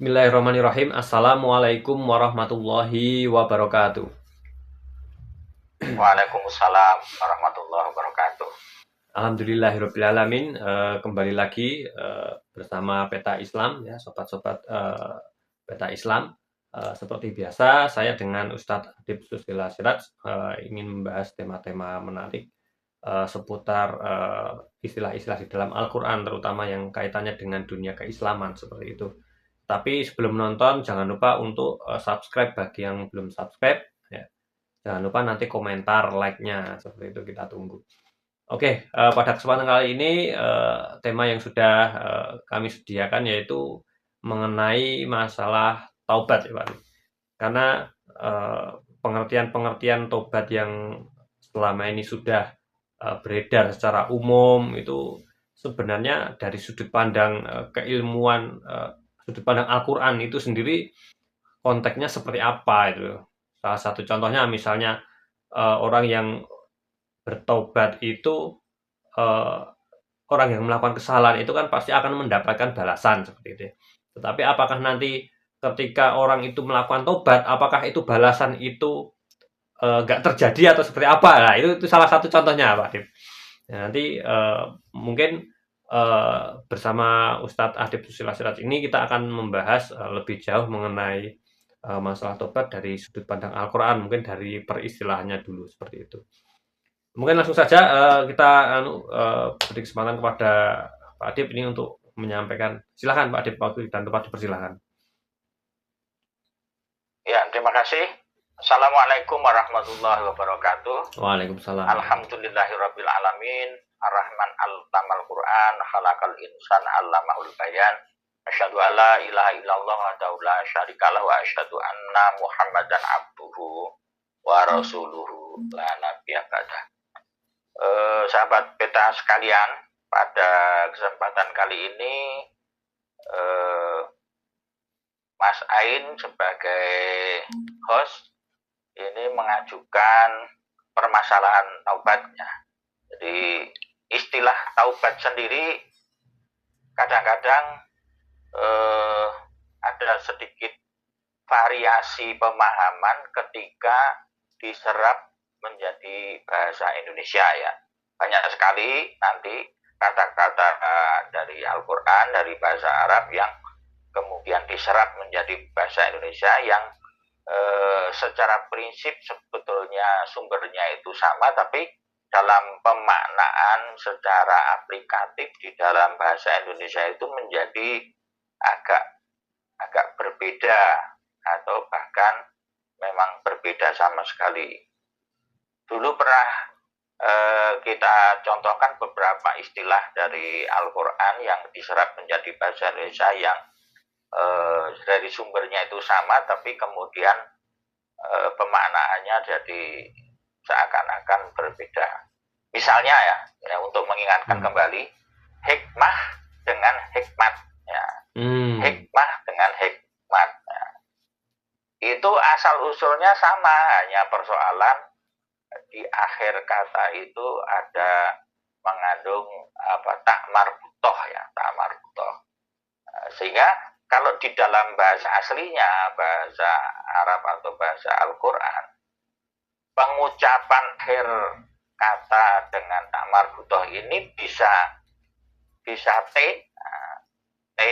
Bismillahirrahmanirrahim. Assalamualaikum warahmatullahi wabarakatuh. Waalaikumsalam warahmatullahi wabarakatuh. Alhamdulillahirrabbilalamin. Kembali lagi bersama Peta Islam ya, sobat-sobat Peta Islam. Seperti biasa, saya dengan Ustadz Adib Susila Siraj ingin membahas tema-tema menarik seputar istilah-istilah di dalam Al-Quran, terutama yang kaitannya dengan dunia keislaman seperti itu. Tapi sebelum nonton, jangan lupa untuk subscribe bagi yang belum subscribe. Ya. Jangan lupa nanti komentar, like-nya, seperti itu kita tunggu. Oke, pada kesempatan kali ini tema yang sudah kami sediakan yaitu mengenai masalah taubat, ya Pak. Karena pengertian-pengertian taubat yang selama ini sudah beredar secara umum itu sebenarnya dari sudut pandang keilmuan, sudut pandang Al-Quran itu sendiri konteksnya seperti apa itu. Salah satu contohnya misalnya orang yang bertobat itu orang yang melakukan kesalahan itu kan pasti akan mendapatkan balasan seperti itu. Tetapi apakah nanti ketika orang itu melakukan tobat, apakah itu balasan itu nggak terjadi atau seperti apa? Nah, itu salah satu contohnya, Pak Adib. Nah, nanti mungkin bersama Ustadz Adib Susila Siraj ini kita akan membahas lebih jauh mengenai masalah tobat dari sudut pandang Al-Quran, mungkin dari peristilahannya dulu seperti itu. Mungkin langsung saja kita beri kesempatan kepada Pak Adib ini untuk menyampaikan. Silakan Pak Adib, waktu dan tempat dipersilahkan. Ya, terima kasih. Assalamualaikum warahmatullahi wabarakatuh. Waalaikumsalam. Alhamdulillahirabbil alamin. Ar-Rahman al-Tamal Quran, khalaqal insan allamahul bayan. Asyhadu alla ilaha illallah wa la syarikalah wa asyhadu anna Muhammadan abduhu wa rasuluhu la nabiyya ba'dah. Sahabat Peta sekalian, pada kesempatan kali ini Mas Ain sebagai host ini mengajukan permasalahan taubatnya. Jadi istilah taubat sendiri kadang-kadang ada sedikit variasi pemahaman ketika diserap menjadi bahasa Indonesia ya. Banyak sekali nanti kata-kata dari Al-Quran, dari bahasa Arab yang kemudian diserap menjadi bahasa Indonesia yang secara prinsip sebetulnya sumbernya itu sama, tapi dalam pemaknaan secara aplikatif di dalam bahasa Indonesia itu menjadi agak berbeda atau bahkan memang berbeda sama sekali. Dulu pernah kita contohkan beberapa istilah dari Al-Quran yang diserap menjadi bahasa Indonesia yang dari sumbernya itu sama, tapi kemudian pemaknaannya jadi seakan-akan berbeda. Misalnya ya untuk mengingatkan kembali, hikmah dengan hikmat ya. Hikmah dengan hikmat ya. Itu asal usulnya sama, hanya persoalan di akhir kata itu ada mengandung tak marbutoh ya, tak marbutoh. Sehingga kalau di dalam bahasa aslinya, bahasa Arab atau bahasa Al-Quran, pengucapan akhir kata dengan tak marbutoh ini bisa T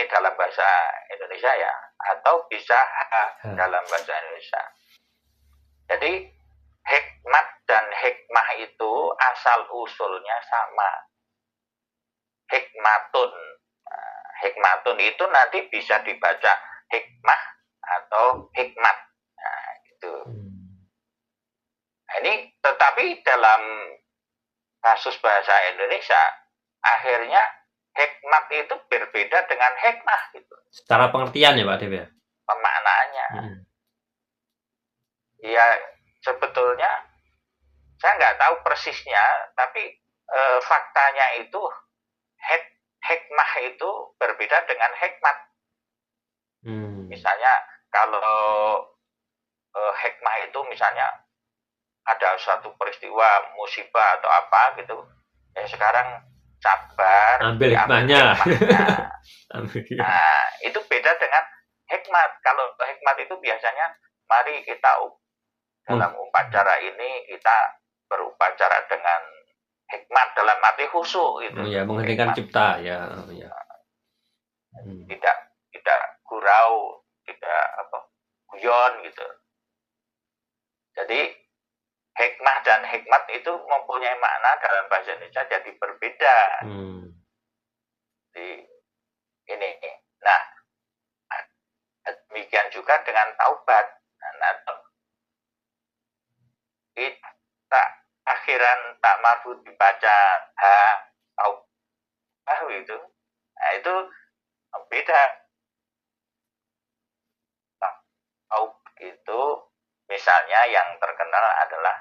dalam bahasa Indonesia ya, atau bisa H dalam bahasa Indonesia. Jadi hikmat dan hikmah itu asal usulnya sama. Hikmatun. Hikmatun itu nanti bisa dibaca hikmah atau hikmat. Nah, gitu. Nah, ini tetapi dalam kasus bahasa Indonesia akhirnya hikmat itu berbeda dengan hikmah gitu. Secara pengertian ya Pak Adib ya? Pemaknaannya. Ya sebetulnya saya nggak tahu persisnya, tapi faktanya itu hikmah itu berbeda dengan hikmat. Misalnya kalau hikmah itu misalnya ada suatu peristiwa musibah atau apa gitu, ya sekarang sabar, ambil hikmahnya. Nah, itu beda dengan hikmat. Kalau hikmat itu biasanya mari kita dalam upacara ini kita berupacara dengan hikmat dalam arti khusyuk itu. Ya, mengheningkan cipta ya. Tidak gurau, tidak guyon gitu. Jadi hikmah dan hikmat itu mempunyai makna dalam bahasa Indonesia jadi berbeda. Di ini. Nah, demikian juga dengan taubat. Nah, kita akhiran tak marbut dibaca taubah itu. Nah, itu beda. Taubah itu misalnya yang terkenal adalah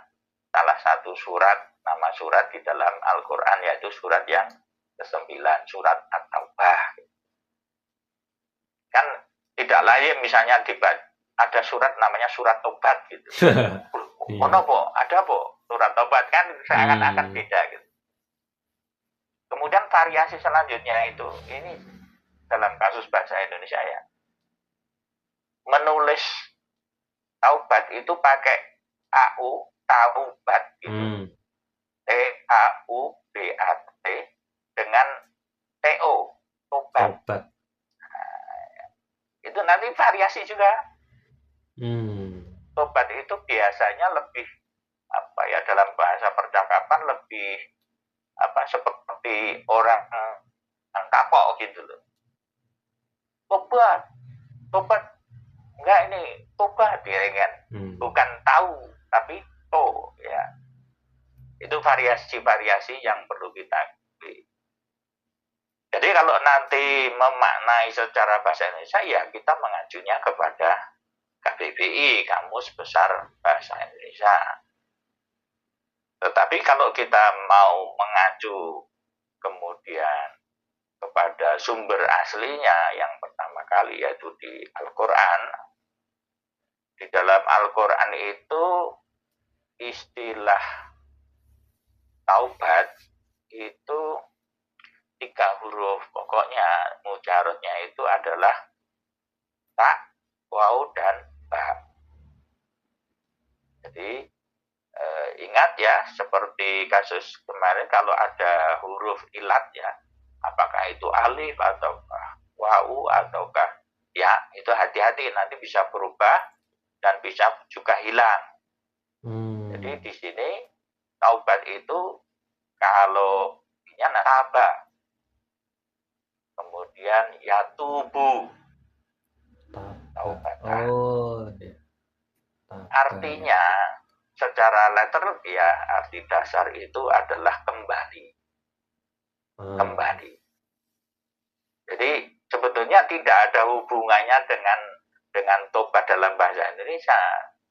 salah satu surat, nama surat di dalam Al-Quran, yaitu surat yang ke-9, surat At-Taubah. Kan tidak lain misalnya ada surat namanya surat Tobat gitu. Ada surat Tobat, kan seakan-akan beda gitu. Kemudian variasi selanjutnya itu, ini dalam kasus bahasa Indonesia ya, menulis taubat itu pakai AU, taubat gitu. TAUBAT dengan TO, tobat. Itu nanti variasi juga. Tobat itu biasanya lebih dalam bahasa percakapan lebih seperti orang kapok gitu loh. Tobat enggak, ini tobat ya kan. Bukan tahu tapi to ya. Itu variasi-variasi yang perlu kita pilih. Jadi kalau nanti memaknai secara bahasa Indonesia ya kita mengajunya kepada KBBI, Kamus Besar Bahasa Indonesia. Tetapi kalau kita mau mengacu kemudian kepada sumber aslinya yang pertama kali yaitu di Al-Quran. Di dalam Al-Quran itu istilah taubat itu 3 huruf pokoknya, mujarotnya itu adalah ta, waw, dan ba. Jadi ingat ya, seperti kasus kemarin kalau ada huruf ilat ya, apakah itu alif ataukah waw ataukah ya, itu hati-hati nanti bisa berubah dan bisa juga hilang. Jadi di sini taubat itu kalau ini taba, kemudian ya tubuh, taubat. Artinya secara letter ya, arti dasar itu adalah kembali. Kembali. Jadi sebetulnya tidak ada hubungannya dengan tobat dalam bahasa Indonesia.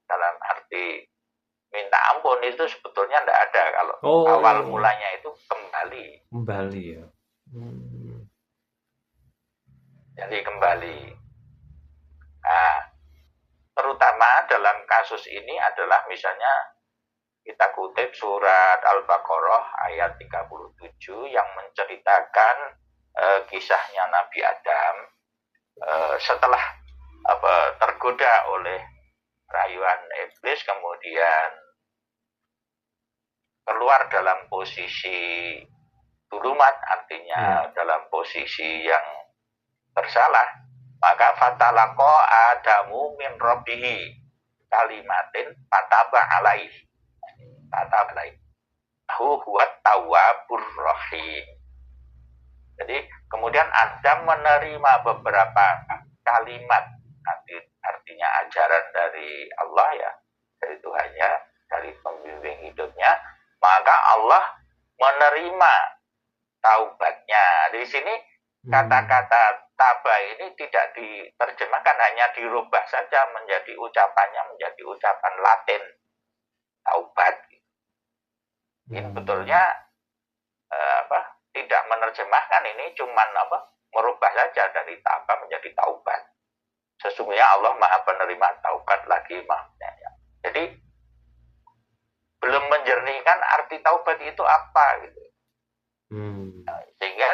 Dalam arti minta ampun itu sebetulnya tidak ada. Kalau awal mulanya itu kembali. Kembali ya. Jadi kembali. Nah, terutama dalam kasus ini adalah misalnya kita kutip surat Al-Baqarah ayat 37 yang menceritakan kisahnya Nabi Adam setelah tergoda oleh rayuan iblis, kemudian keluar dalam posisi dulumat, artinya dalam posisi yang bersalah. Maka fatalaqo Adamu min rabbihi kalimatin fataba alaih. Fataba alaih. Huwa tawwabur rahim. Jadi kemudian Adam menerima beberapa kalimat, artinya ajaran dari Allah ya, dari Tuhannya, dari pembimbing hidupnya, maka Allah menerima taubatnya. Di sini kata-kata taba ini tidak diterjemahkan, hanya dirubah saja menjadi ucapannya menjadi ucapan Latin taubat. Ini betulnya tidak menerjemahkan, ini cuman merubah saja dari taba menjadi taubat. Sesungguhnya Allah Maha Penerima taubat lagi Maha Penyayang. Jadi belum menjernihkan arti taubat itu apa gitu. Nah, sehingga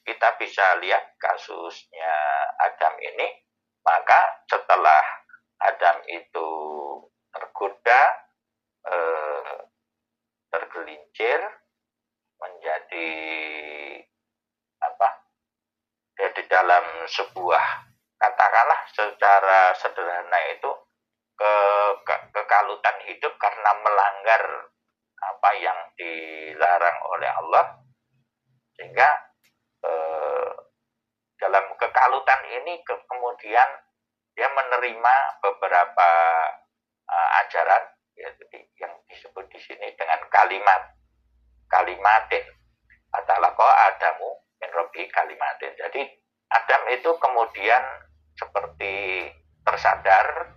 kita bisa lihat kasusnya Adam ini Maka setelah Adam itu tergoda, tergelincir menjadi apa? Ya, di dalam sebuah, katakanlah secara sederhana itu kekalutan hidup karena melanggar apa yang dilarang oleh Allah, sehingga dalam kekalutan ini kemudian dia menerima beberapa ajaran, yaitu yang disebut di sini dengan kalimatin atalaqa Adamu min rabbi kalimatin. Jadi Adam itu kemudian seperti tersadar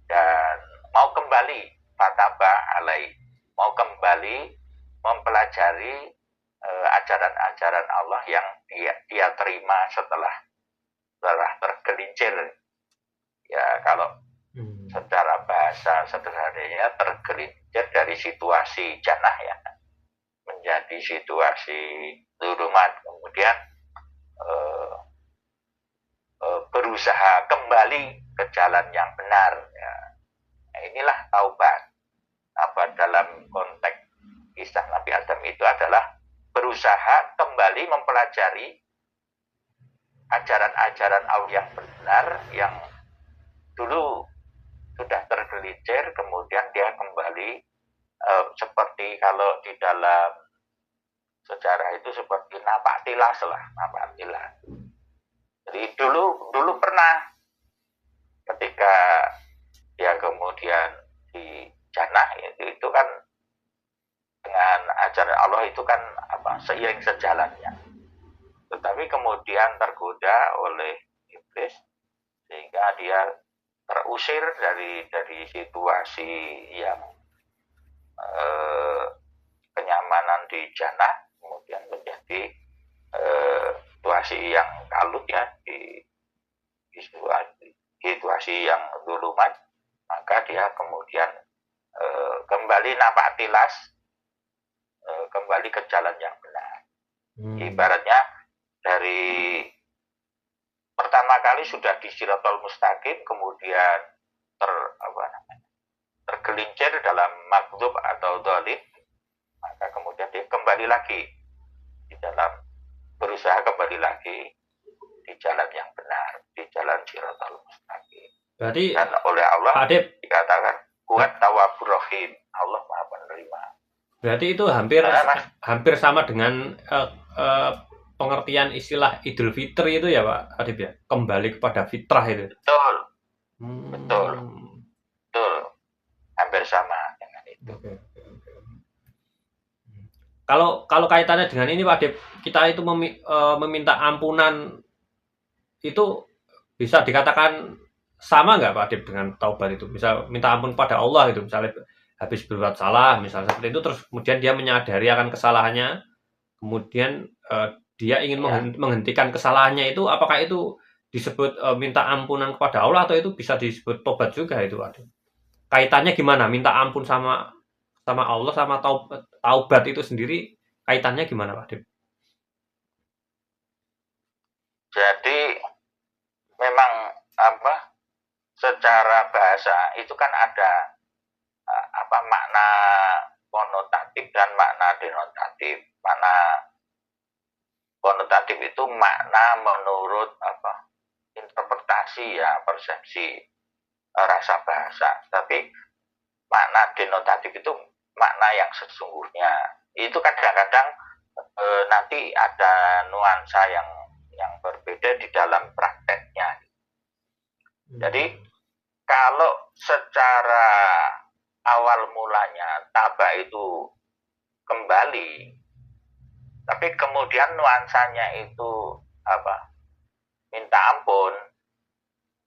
dan mau kembali fataba alai, mau kembali mempelajari ajaran-ajaran Allah yang dia terima setelah tergelincir. Ya, kalau secara bahasa sederhananya tergelincir dari situasi jannah ya menjadi situasi zulumat, kemudian berusaha kembali ke jalan yang benar ya. Nah, inilah taubat. Apa dalam konteks kisah Nabi Adam itu adalah berusaha kembali mempelajari ajaran-ajaran Allah yang benar, yang dulu sudah tergelincir, kemudian dia kembali seperti kalau di dalam sejarah itu seperti napak tilas lah, napak tilas. Jadi dulu pernah ketika dia kemudian di jannah itu kan dengan ajaran Allah itu kan seiring sejalannya. Tetapi kemudian tergoda oleh iblis sehingga dia terusir dari situasi yang kenyamanan di jannah, kemudian menjadi situasi yang kalut ya, di situasi yang zulumat. Maka dia kemudian kembali napak tilas, kembali ke jalan yang benar. Ibaratnya dari pertama kali sudah di Shiratal Mustaqim, kemudian tergelincir dalam maghdub atau dhalim, maka kemudian dia kembali lagi di dalam, berusaha kembali lagi di jalan yang benar, di jalan Shiratal Mustaqim. Berarti dan oleh Allah dikatakan kuat tawwabur rahim, Allah Maha Penerima. Berarti itu hampir sama dengan pengertian istilah Idul Fitri itu ya Pak Adib ya, kembali kepada fitrah itu. Betul. Betul, hampir sama dengan itu. Kalau kaitannya dengan ini Pak Adib, kita itu meminta ampunan itu bisa dikatakan sama nggak Pak Adib dengan taubat itu? Bisa minta ampun pada Allah itu, misalnya habis berbuat salah misalnya seperti itu, terus kemudian dia menyadari akan kesalahannya, kemudian dia ingin menghentikan kesalahannya itu, apakah itu disebut minta ampunan kepada Allah atau itu bisa disebut tobat juga itu Adib? Kaitannya gimana? Minta ampun sama Allah sama taubat itu sendiri kaitannya gimana Pak Adib? Jadi memang secara bahasa itu kan ada makna konotatif dan makna denotatif. Makna konotatif itu makna menurut interpretasi ya, persepsi, rasa bahasa. Tapi makna denotatif itu makna yang sesungguhnya. Itu kadang-kadang nanti ada nuansa yang berbeda di dalam prakteknya. Jadi kalau secara awal mulanya taba itu kembali, tapi kemudian nuansanya itu minta ampun,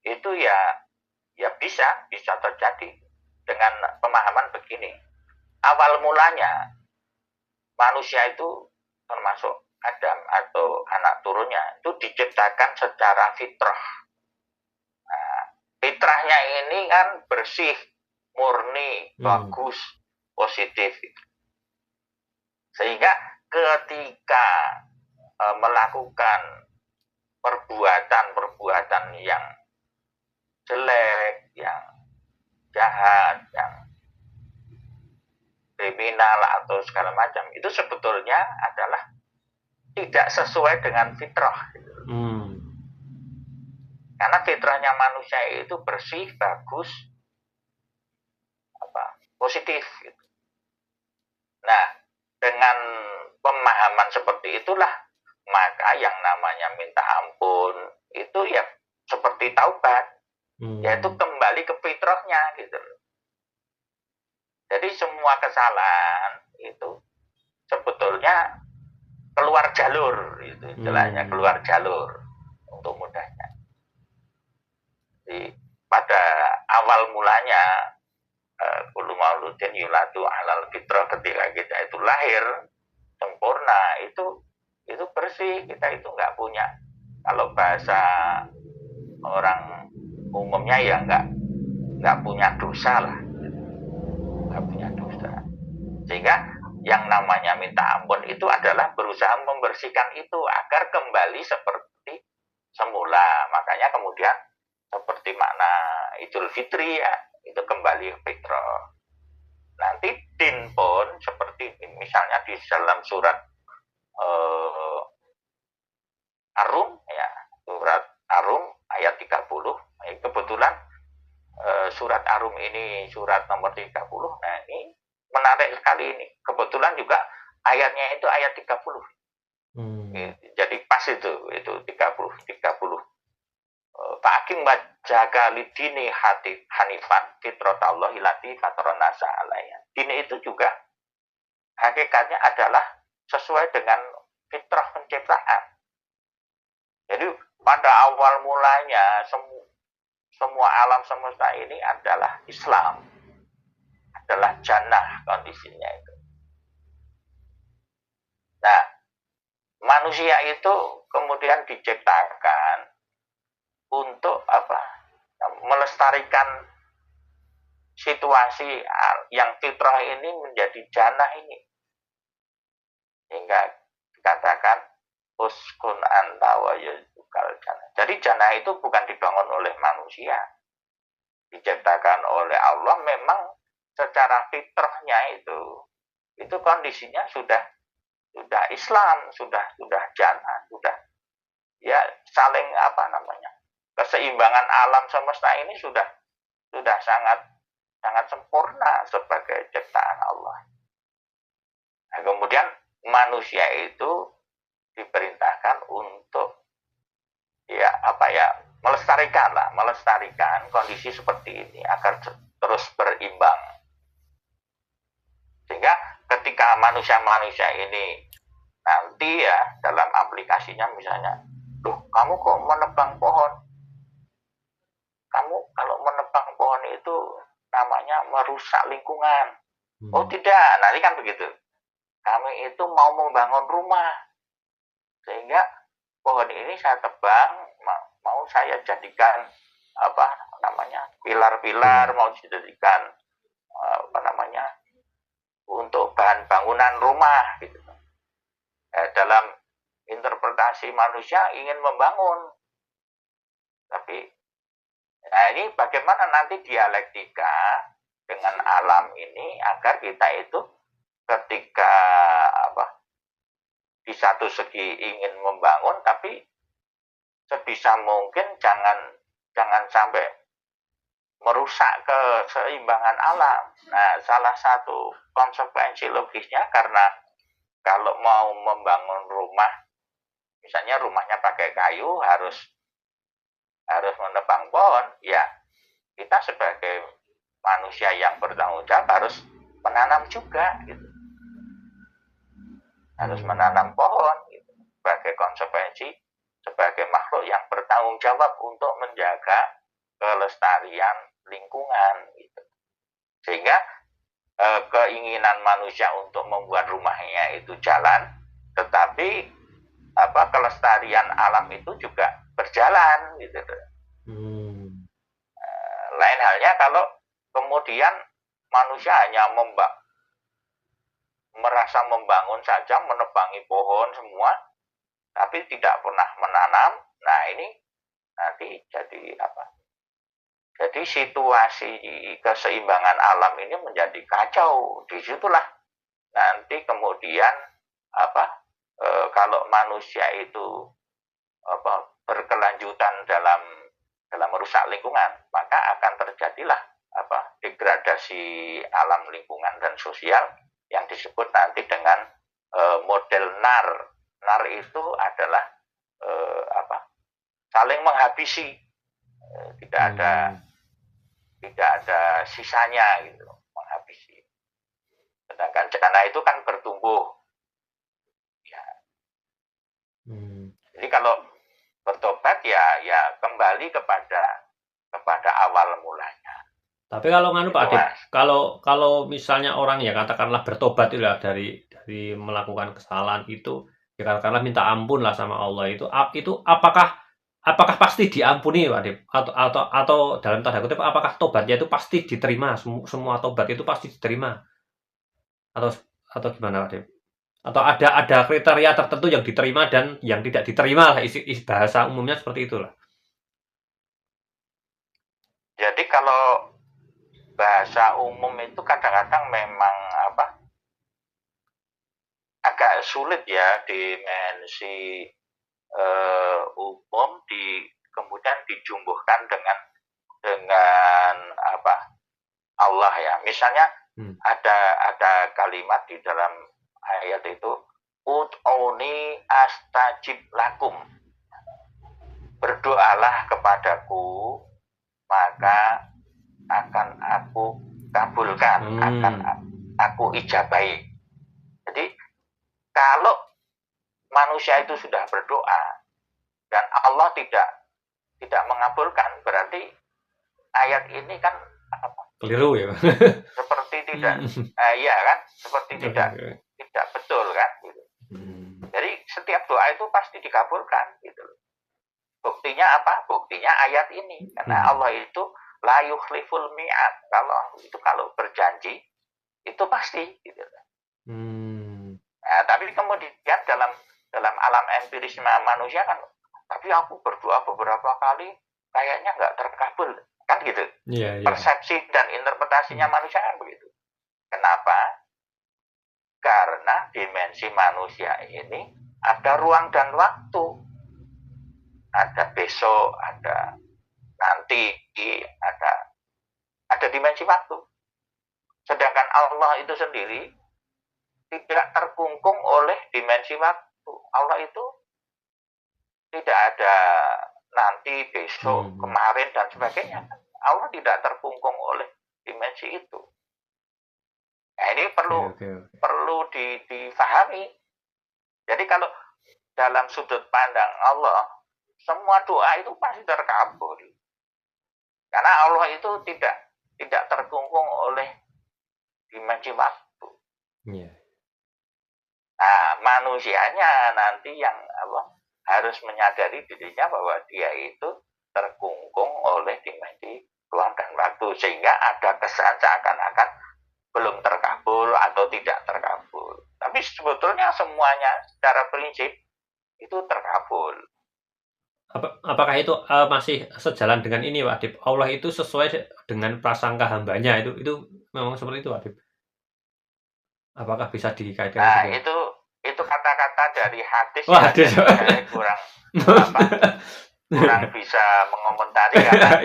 itu ya bisa terjadi dengan pemahaman begini. Awal mulanya manusia itu termasuk Adam atau anak turunnya itu diciptakan secara fitrah. Nah, fitrahnya ini kan bersih, murni, bagus, positif. Sehingga ketika melakukan perbuatan yang jelek, yang jahat, yang kriminal atau segala macam, itu sebetulnya adalah tidak sesuai dengan fitrah. Karena fitrahnya manusia itu bersih, bagus, positif. Gitu. Nah, dengan pemahaman seperti itulah, maka yang namanya minta ampun itu ya seperti taubat, yaitu kembali ke fitrahnya gitu. Jadi semua kesalahan itu sebetulnya keluar jalur, itu istilahnya keluar jalur untuk mudahnya. Jadi pada awal mulanya kullu mauludin yuladu alal fitrah, ketika kita itu lahir sempurna, itu bersih, kita itu nggak punya, kalau bahasa orang umumnya ya nggak punya dosa lah, nggak punya dosa. Sehingga yang namanya minta ampun itu adalah berusaha membersihkan itu agar kembali seperti semula. Makanya kemudian seperti makna Idul Fitri ya, itu kembali ke fitrah. Nanti din pun seperti misalnya di dalam surat Ar-Rum ya, surat Ar-Rum ayat 30. Kebetulan surat Ar-Rum ini surat nomor 30. Nah, ini menarik sekali ini. Kebetulan juga ayatnya itu ayat 30. Jadi pas itu 30. Fa'akim wajhaka lidini hanifan fitratallahi lati fataranasa alaiha. Dini itu juga hakikatnya adalah sesuai dengan fitrah penciptaan. Jadi pada awal mulanya semua alam semesta ini adalah Islam, adalah jannah kondisinya itu. Nah, manusia itu kemudian diciptakan untuk melestarikan situasi yang fitrah ini menjadi jannah ini, hingga dikatakan uskun anta wa yuzukal jannah. Jadi jannah itu bukan dibangun oleh manusia, diciptakan oleh Allah. Memang secara fitrahnya itu kondisinya sudah Islam, sudah jannah, sudah ya saling keseimbangan alam semesta ini sudah sangat sempurna sebagai ciptaan Allah. Nah, kemudian manusia itu diperintahkan untuk melestarikan kondisi seperti ini agar terus berimbang. Sehingga ketika manusia ini nanti ya dalam aplikasinya misalnya, kamu kok menebang pohon? Kamu kalau menebang pohon itu namanya merusak lingkungan. Oh tidak, nanti kan begitu. Kami itu mau membangun rumah, sehingga pohon ini saya tebang, mau saya jadikan pilar-pilar, mau dijadikan untuk bahan bangunan rumah gitu. Dalam interpretasi manusia ingin membangun, tapi ini bagaimana nanti dialektika dengan alam ini agar kita itu ketika di satu segi ingin membangun, tapi sebisa mungkin jangan sampai merusak keseimbangan alam. Nah, salah satu konsekuensi logisnya, karena kalau mau membangun rumah, misalnya rumahnya pakai kayu, harus menebang pohon, ya kita sebagai manusia yang bertanggung jawab harus menanam juga gitu. Harus menanam pohon gitu, sebagai konsekuensi, sebagai makhluk yang bertanggung jawab untuk menjaga kelestarian lingkungan gitu. Sehingga keinginan manusia untuk membuat rumahnya itu jalan, tetapi kelestarian alam itu juga berjalan gitu. Lain halnya kalau kemudian manusia hanya merasa membangun saja, menebangi pohon semua, tapi tidak pernah menanam. Nah, ini nanti jadi Jadi situasi keseimbangan alam ini menjadi kacau. Disitulah nanti kemudian apa kalau manusia itu berkelanjutan dalam merusak lingkungan, maka akan terjadilah degradasi alam lingkungan dan sosial yang disebut nanti dengan model NAR. NAR itu adalah saling menghabisi, tidak ada sisanya gitu, menghabisi. Sedangkan tanah itu kan bertumbuh. Ya. Jadi kalau bertobat ya kembali kepada awal mulanya. Tapi kalau nganu Pak Itu, Adip, Mas. kalau misalnya orang ya katakanlah bertobat itu lah dari melakukan kesalahan itu, ya katakanlah minta ampun lah sama Allah itu apakah pasti diampuni Pak Adip? Atau dalam tanda kutip apakah tobatnya itu pasti diterima? Semua tobat itu pasti diterima? Atau gimana Pak Adip? Atau ada kriteria tertentu yang diterima dan yang tidak diterima lah, bahasa umumnya seperti itulah. Jadi kalau bahasa umum itu kadang-kadang memang agak sulit ya, dimensi umum kemudian dijumbuhkan dengan Allah ya. Misalnya ada kalimat di dalam ayat itu, ud'uni astajib lakum, berdoalah kepadaku maka akan aku kabulkan, akan aku ijabahi. Jadi kalau manusia itu sudah berdoa dan Allah tidak mengabulkan, berarti ayat ini kan keliru ya. Seperti tidak, ya kan, seperti tidak betul kan. Gitu. Jadi setiap doa itu pasti dikabulkan gitu. Buktinya apa? Buktinya ayat ini, karena Allah itu la yukhliful mi'ad. Kalau berjanji itu pasti gitu. Nah, tapi kemudian dalam alam empiris manusia kan, tapi aku berdoa beberapa kali kayaknya nggak terkabul kan gitu. Persepsi dan interpretasinya manusia kan begitu. Kenapa? Karena dimensi manusia ini ada ruang dan waktu. Ada besok, ada nanti, ada dimensi waktu. Sedangkan Allah itu sendiri tidak terkungkung oleh dimensi waktu. Allah itu tidak ada nanti, besok, kemarin dan sebagainya. Allah tidak terkungkung oleh dimensi itu. Nah, ini perlu difahami. Jadi kalau dalam sudut pandang Allah, semua doa itu pasti terkabul. Karena Allah itu tidak terkungkung oleh dimensi waktu. Nah, manusianya nanti yang harus menyadari dirinya bahwa dia itu terkungkung oleh dimensi ruang dan waktu, sehingga ada kesan seakan-akan belum terkabul atau tidak terkabul. Tapi sebetulnya semuanya secara prinsip itu terkabul. Apakah itu masih sejalan dengan ini Pak Adip? Allah itu sesuai dengan prasangka hambanya, itu memang seperti itu Pak Adip? Apakah bisa dikaitkan? Nah, itu kata-kata dari hadis hadis. Saya kurang bisa mengomentari karena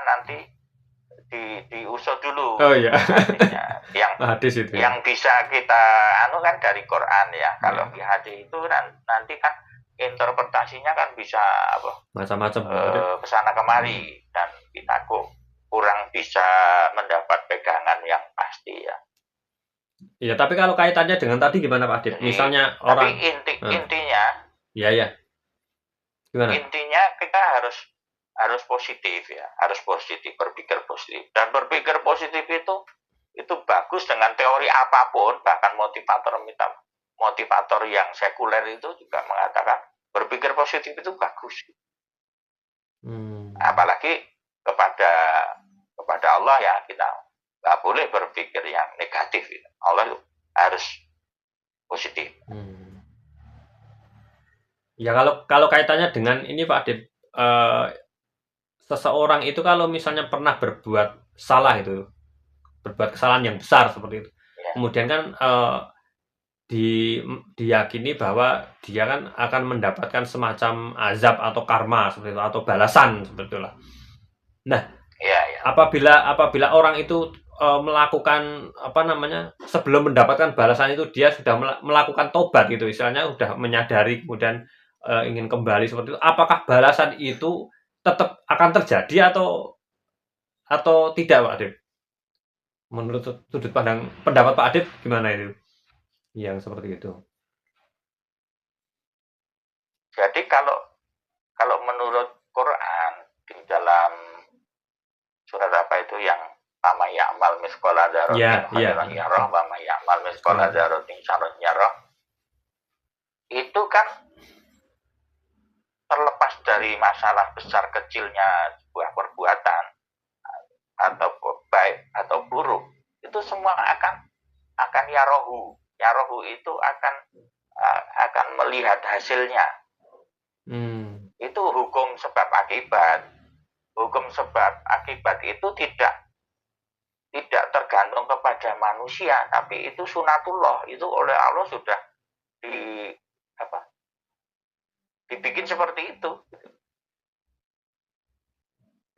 nanti diusut dulu. Yang hadis itu yang bisa kita kan dari Quran ya. Kalau di hadis itu nanti kan interpretasinya kan bisa macam-macam kesana kemari, dan kita kurang bisa mendapat pegangan yang pasti ya. Iya, tapi kalau kaitannya dengan tadi gimana Pak Adip? Misalnya orang. Tapi intinya. Iya. Gimana? Intinya kita harus positif ya, harus positif, berpikir positif. Dan berpikir positif itu bagus dengan teori apapun, bahkan motivator yang sekuler itu juga mengatakan berpikir positif itu bagus. Apalagi kepada Allah ya, kita nggak boleh berpikir yang negatif. Allah itu harus positif. Ya kalau kaitannya dengan ini Pak Adip, seseorang itu kalau misalnya pernah berbuat salah itu, berbuat kesalahan yang besar seperti itu. Ya. Kemudian kan diyakini bahwa dia kan akan mendapatkan semacam azab atau karma seperti itu atau balasan seperti itulah. Nah, Ya. apabila orang itu melakukan sebelum mendapatkan balasan itu dia sudah melakukan tobat gitu, istilahnya sudah menyadari kemudian ingin kembali seperti itu, apakah balasan itu tetap akan terjadi atau tidak, Pak Adip? Menurut sudut pandang pendapat Pak Adip gimana itu? Yang seperti itu. Jadi kalau menurut Quran di dalam surat apa itu yang ma ya'mal misqala dzarratin khairan yarah wa ma ya'mal misqala dzarratin syarran yarah, itu kan terlepas dari masalah besar kecilnya sebuah perbuatan atau baik atau buruk, itu semua akan yarohu itu akan melihat hasilnya. Itu hukum sebab akibat. Hukum sebab akibat itu tidak tergantung kepada manusia, tapi itu sunatullah, itu oleh Allah sudah dibikin seperti itu.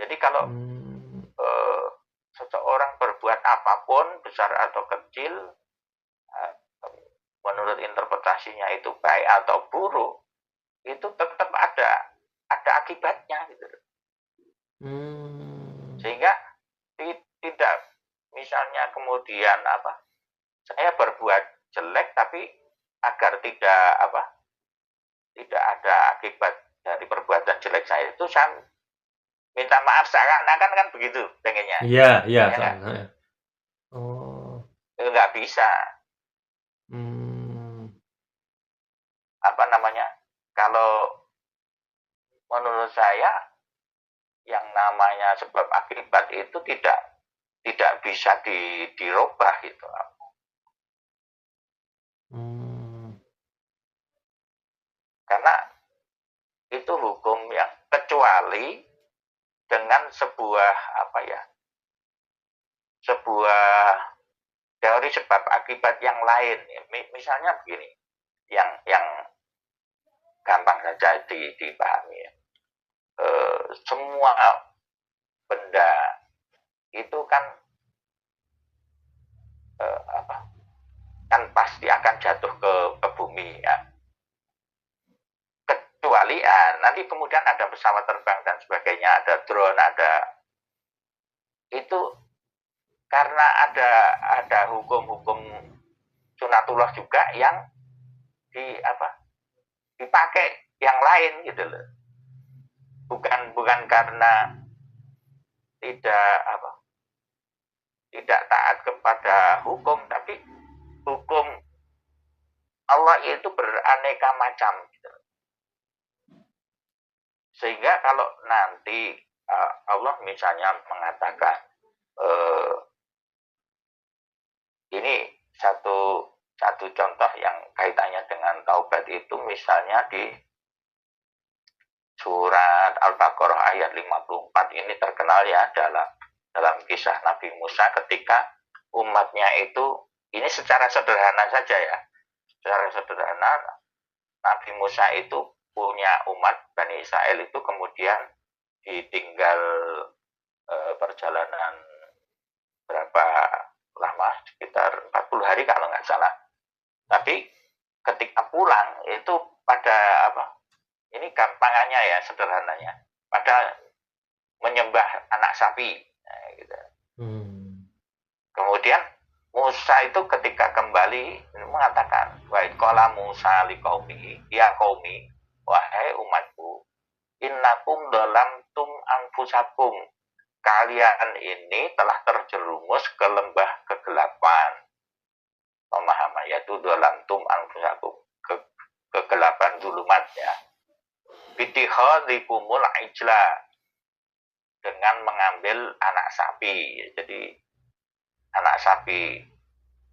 Jadi kalau seseorang berbuat apapun besar atau kecil, menurut interpretasinya itu baik atau buruk, itu tetap ada akibatnya gitu. Sehingga tidak misalnya kemudian saya berbuat jelek tapi agar tidak ada akibat dari perbuatan jelek saya itu, saya minta maaf, seakan-akan kan begitu pengennya. Iya. Itu nggak bisa. Kalau menurut saya yang namanya sebab akibat itu tidak bisa dirubah gitu. Karena itu hukum yang kecuali dengan sebuah teori sebab akibat yang lain. Misalnya begini, yang gampang saja dipahami. Semua benda itu kan pasti akan jatuh ke bumi ya. Kecuali nanti kemudian ada pesawat terbang dan sebagainya, ada drone, itu karena ada hukum-hukum sunatullah juga yang dipakai yang lain gitu loh. Bukan karena tidak taat kepada hukum, tapi hukum Allah itu beraneka macam gitu. Sehingga kalau nanti Allah misalnya mengatakan ini satu contoh yang kaitannya dengan taubat itu, misalnya di surat Al-Baqarah ayat 54 ini terkenal ya, dalam kisah Nabi Musa ketika umatnya itu, ini secara sederhana saja ya, secara sederhana Nabi Musa itu punya umat Bani Israel itu kemudian ditinggal perjalanan berapa lama, sekitar 40 hari kalau nggak salah. Tapi ketika pulang itu pada ini gampangannya ya, sederhananya, pada menyembah anak sapi. Nah, gitu. Kemudian Musa itu ketika kembali mengatakan, wa qala Musa liqaumihi, ya qaumi, wahai umatku, innakum dalamtum anfusakum, kalian ini telah terjerumus ke lembah kegelapan. Pemahaman yaitu dalamtum anfusakum, kegelapan zulumat ya. Bitihadikumul ijla, dengan mengambil anak sapi. Jadi anak sapi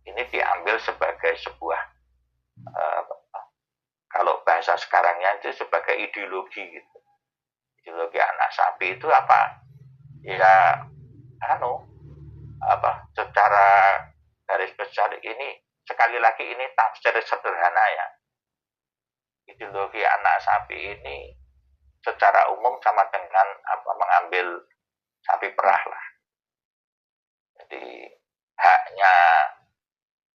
ini diambil sebagai sebuah kalau bahasa sekarangnya itu sebagai ideologi gitu. ideologi anak sapi itu apa? Ya, secara garis besar ini, sekali lagi ini tafsir sederhana ya. Ideologi anak sapi ini secara umum sama dengan mengambil sapi perah lah. Jadi haknya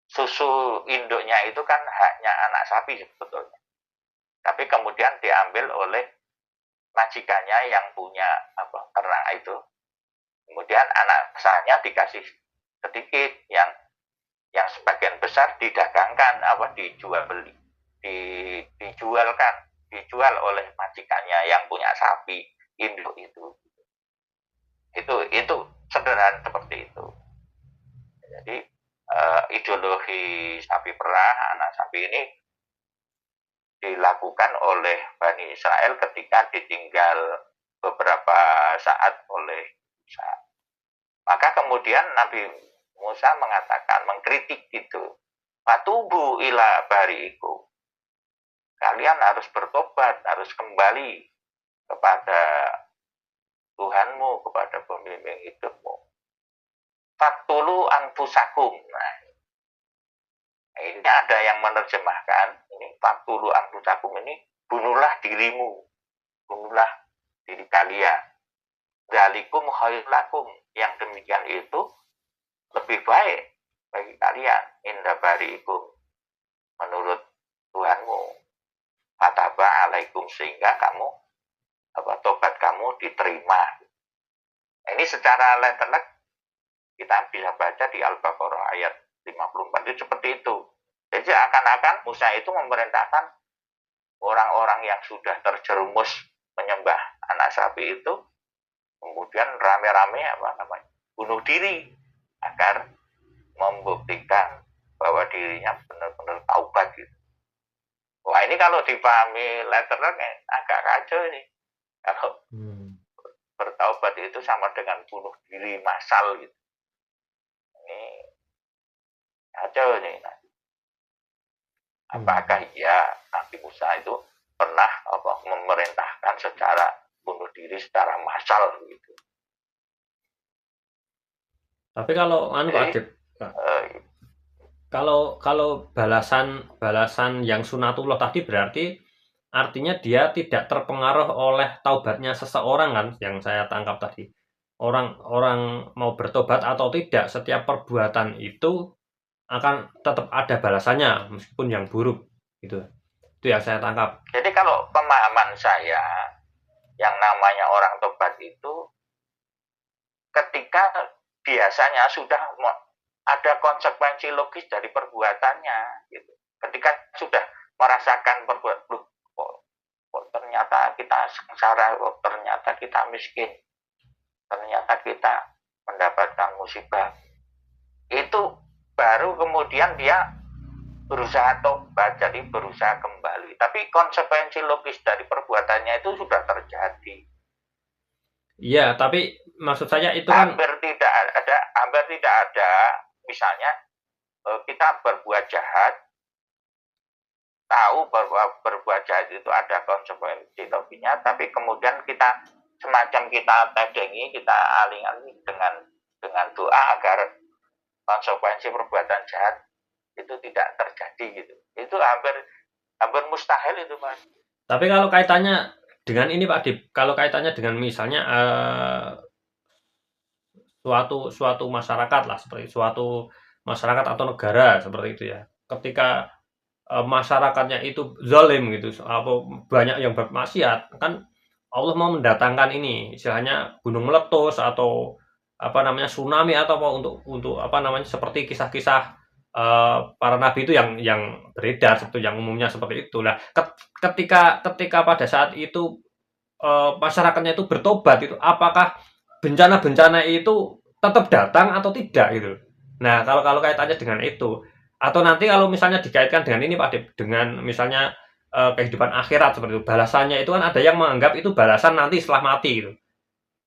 susu induknya itu kan haknya anak sapi sebetulnya. Tapi kemudian diambil oleh majikannya yang punya ternak itu. Kemudian anak sahnya dikasih sedikit, yang sebagian besar didagangkan, dijual oleh majikannya yang punya sapi induk itu. Itu sederhana seperti itu. Jadi ideologi sapi perah, anak sapi ini dilakukan oleh Bani Israel ketika ditinggal beberapa saat oleh Musa. Maka kemudian Nabi Musa mengkritik itu, "Fatubu ila bari'ikum." Kalian harus bertobat, harus kembali kepada Tuhanmu, kepada pembimbing hidupmu. Faktulu anfusakum. Nah, ini ada yang menerjemahkan, ini faktulu anfusakum ini, bunuhlah dirimu, bunuhlah diri kalian. Dzalikum khairul lakum, yang demikian itu lebih baik bagi kalian, inda bari'ikum, menurut Tuhanmu. Fataba alaikum, sehingga kamu tobat kamu diterima. Ini secara letterlek kita bisa baca di Al-Baqarah ayat 54 itu seperti itu. Jadi akan-akan Musa itu memerintahkan orang-orang yang sudah terjerumus menyembah anak sapi itu kemudian rame-rame bunuh diri agar membuktikan bahwa dirinya benar-benar taubat gitu. Wah, ini kalau dipahami letterlek agak kacau ini. Kalau bertaubat itu sama dengan bunuh diri massal gitu. Ini kacau nih. Apakah ya Nabi Musa itu pernah memerintahkan secara bunuh diri secara massal gitu? Tapi kalau kalau balasan yang sunatullah tadi berarti artinya dia tidak terpengaruh oleh taubatnya seseorang kan, yang saya tangkap tadi. Orang mau bertobat atau tidak, setiap perbuatan itu akan tetap ada balasannya meskipun yang buruk gitu. Itu yang saya tangkap. Jadi kalau pemahaman saya, yang namanya orang tobat itu ketika biasanya sudah ada konsekuensi logis dari perbuatannya gitu. Ketika sudah merasakan perbuatan, ternyata kita sengsara, ternyata kita miskin, ternyata kita mendapatkan musibah, itu baru kemudian dia berusaha tobat, jadi berusaha kembali. Tapi konsekuensi logis dari perbuatannya itu sudah terjadi. Iya, tapi maksud saya itu hampir tidak ada. Misalnya kita berbuat jahat, tahu bahwa berbuat jahat itu ada konsekuensi logisnya, tapi kemudian kita tedengi, kita aling-aling dengan doa agar konsekuensi perbuatan jahat itu tidak terjadi gitu. Itu hampir mustahil itu, Mas. Tapi kalau kaitannya dengan ini Pak Dip, kalau kaitannya dengan misalnya suatu masyarakat lah, seperti suatu masyarakat atau negara seperti itu ya, ketika masyarakatnya itu zalim gitu, banyak yang bermaksiat, kan Allah mau mendatangkan ini istilahnya gunung meletus atau tsunami atau untuk seperti kisah-kisah para nabi itu yang beredar, seperti yang umumnya seperti itulah. Ketika pada saat itu masyarakatnya itu bertobat, itu apakah bencana-bencana itu tetap datang atau tidak gitu. Nah, kalau kaitannya dengan itu, atau nanti kalau misalnya dikaitkan dengan ini Pak Dip, dengan misalnya kehidupan akhirat seperti itu, balasannya itu kan ada yang menganggap itu balasan nanti setelah mati gitu.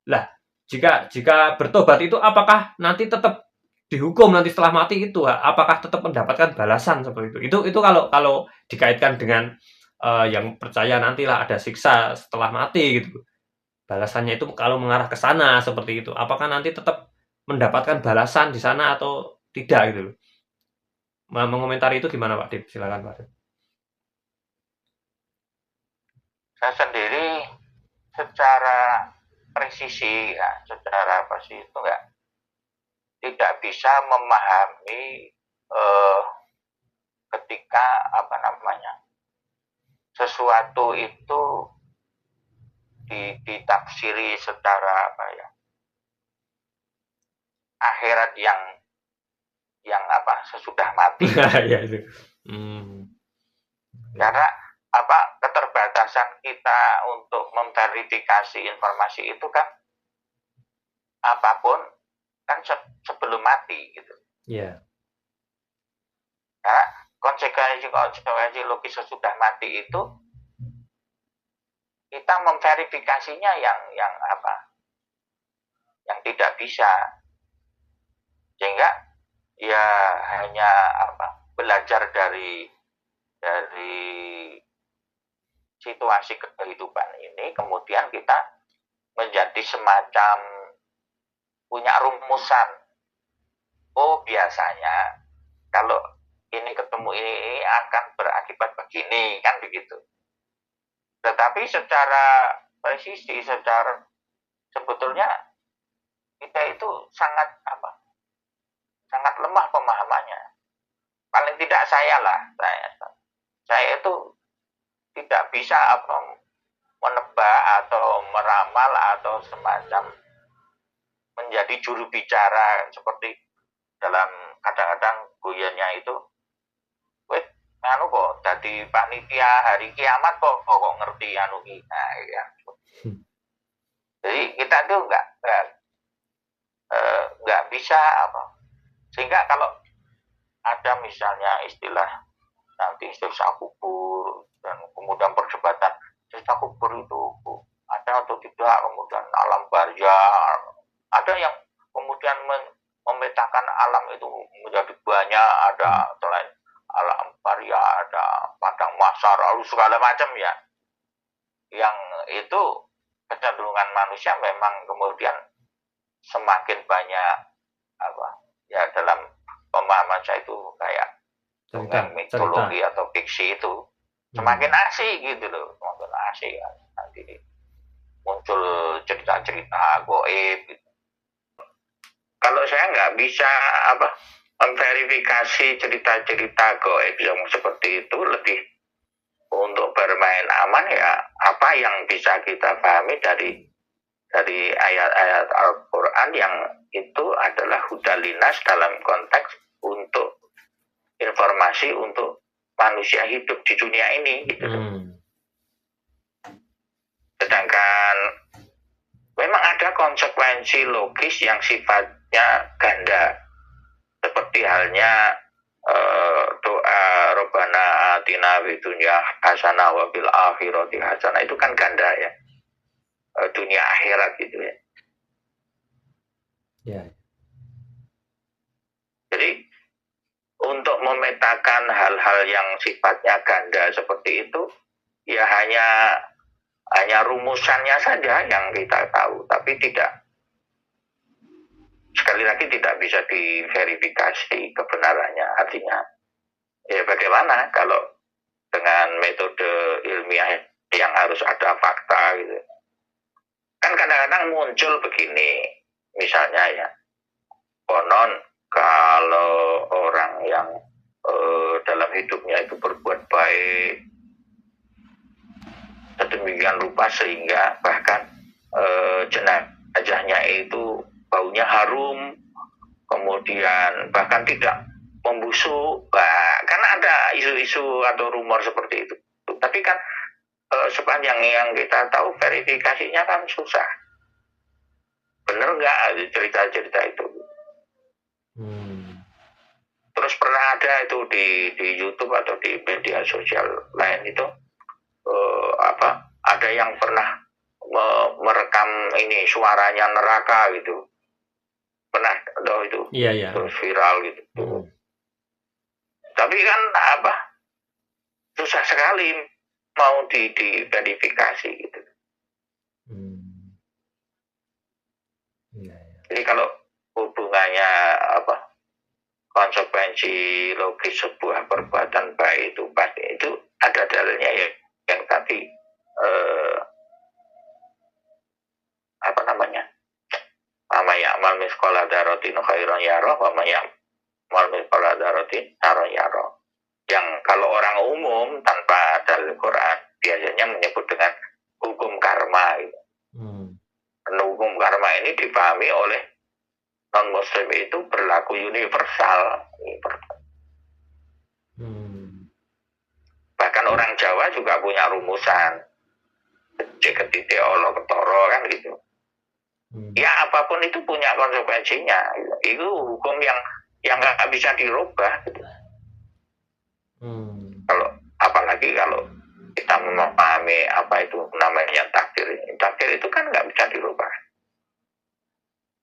Lah, jika bertobat itu apakah nanti tetap dihukum nanti setelah mati itu, apakah tetap mendapatkan balasan seperti itu? Itu kalau dikaitkan dengan yang percaya nantilah ada siksa setelah mati gitu. balasannya itu kalau mengarah ke sana seperti itu, apakah nanti tetap mendapatkan balasan di sana atau tidak gitu loh. Mengomentari itu gimana Pak Dip? Silakan Pak Dip. Saya sendiri secara presisi, ya, secara pasti itu tidak bisa memahami ketika apa namanya sesuatu itu ditafsiri secara apa ya akhirat yang apa sesudah mati. Ya itu. Hmm. Karena apa keterbatasan kita untuk memverifikasi informasi itu kan apapun kan sebelum mati gitu. Iya. Karena konsekuensi logis sesudah mati itu kita memverifikasinya yang apa yang tidak bisa, sehingga ya hanya apa belajar dari situasi kehidupan ini, kemudian kita menjadi semacam punya rumusan. Oh biasanya kalau ini ketemu ini akan berakibat begini, kan begitu. Tetapi secara presisi, secara sebetulnya kita itu sangat lemah pemahamannya. Paling tidak saya itu tidak bisa menebak atau meramal atau semacam menjadi juru bicara seperti dalam kadang-kadang guyannya itu, anu kok jadi panitia hari kiamat kok ngerti anu kita ya. Jadi kita tuh nggak bisa sehingga kalau ada misalnya istilah nanti siksa kubur dan kemudian perdebatan siksa kubur itu ada atau tidak, kemudian alam barzah, ada yang kemudian memetakan alam itu menjadi banyak, ada selain alam barzah ada padang mahsyar lalu segala macam ya, yang itu kecenderungan manusia memang kemudian semakin banyak ya dalam pemahaman saya itu kayak dengan mitologi atau fiksi itu semakin asik gitu loh, semakin asik nanti muncul cerita-cerita goib gitu. Kalau saya nggak bisa memverifikasi cerita-cerita goib yang seperti itu, lebih untuk bermain aman ya apa yang bisa kita pahami dari ayat-ayat Al-Quran yang itu adalah hudalinas dalam konteks untuk informasi untuk manusia hidup di dunia ini gitu. Sedangkan memang ada konsekuensi logis yang sifatnya ganda, seperti halnya doa Rabbana atina fid dunya hasanah wa fil akhirati hasanah, itu kan ganda ya, dunia akhirat gitu ya. Jadi untuk memetakan hal-hal yang sifatnya ganda seperti itu ya hanya rumusannya saja yang kita tahu, tapi sekali lagi tidak bisa diverifikasi kebenarannya. Artinya ya bagaimana kalau dengan metode ilmiah yang harus ada fakta gitu. Kan kadang-kadang muncul begini, misalnya ya, konon kalau orang yang dalam hidupnya itu berbuat baik sedemikian rupa sehingga bahkan jenazahnya itu baunya harum, kemudian bahkan tidak membusuk. Karena ada isu-isu atau rumor seperti itu. Tapi kan sepanjang yang kita tahu verifikasinya kan susah. Bener nggak cerita-cerita itu? Terus pernah ada itu di YouTube atau di media sosial lain itu ada yang pernah merekam ini suaranya neraka gitu, pernah tahu itu? Iya. Terus viral gitu. Tapi kan susah sekali mau diverifikasi gitu. Iya, iya. Jadi kalau hubungannya apa konsekuensi logis sebuah perbuatan baik itu pasti itu ada dalilnya ya yang tadi apa namanya mama ya'mal misqala dzarratin khairan yarah wa may ya'mal misqala dzarratin naran yarah. Yang kalau orang umum tanpa dalil Quran biasanya menyebut dengan hukum karma gitu. Hukum karma ini dipahami oleh non muslim itu berlaku universal. Bahkan orang Jawa juga punya rumusan cek titik Allah ketoro kan gitu. Ya apapun itu punya konsekuensinya. Itu hukum yang nggak bisa dirubah. Gitu. Kalau apalagi kalau kita memahami apa itu namanya takdir. Takdir itu kan nggak bisa dirubah.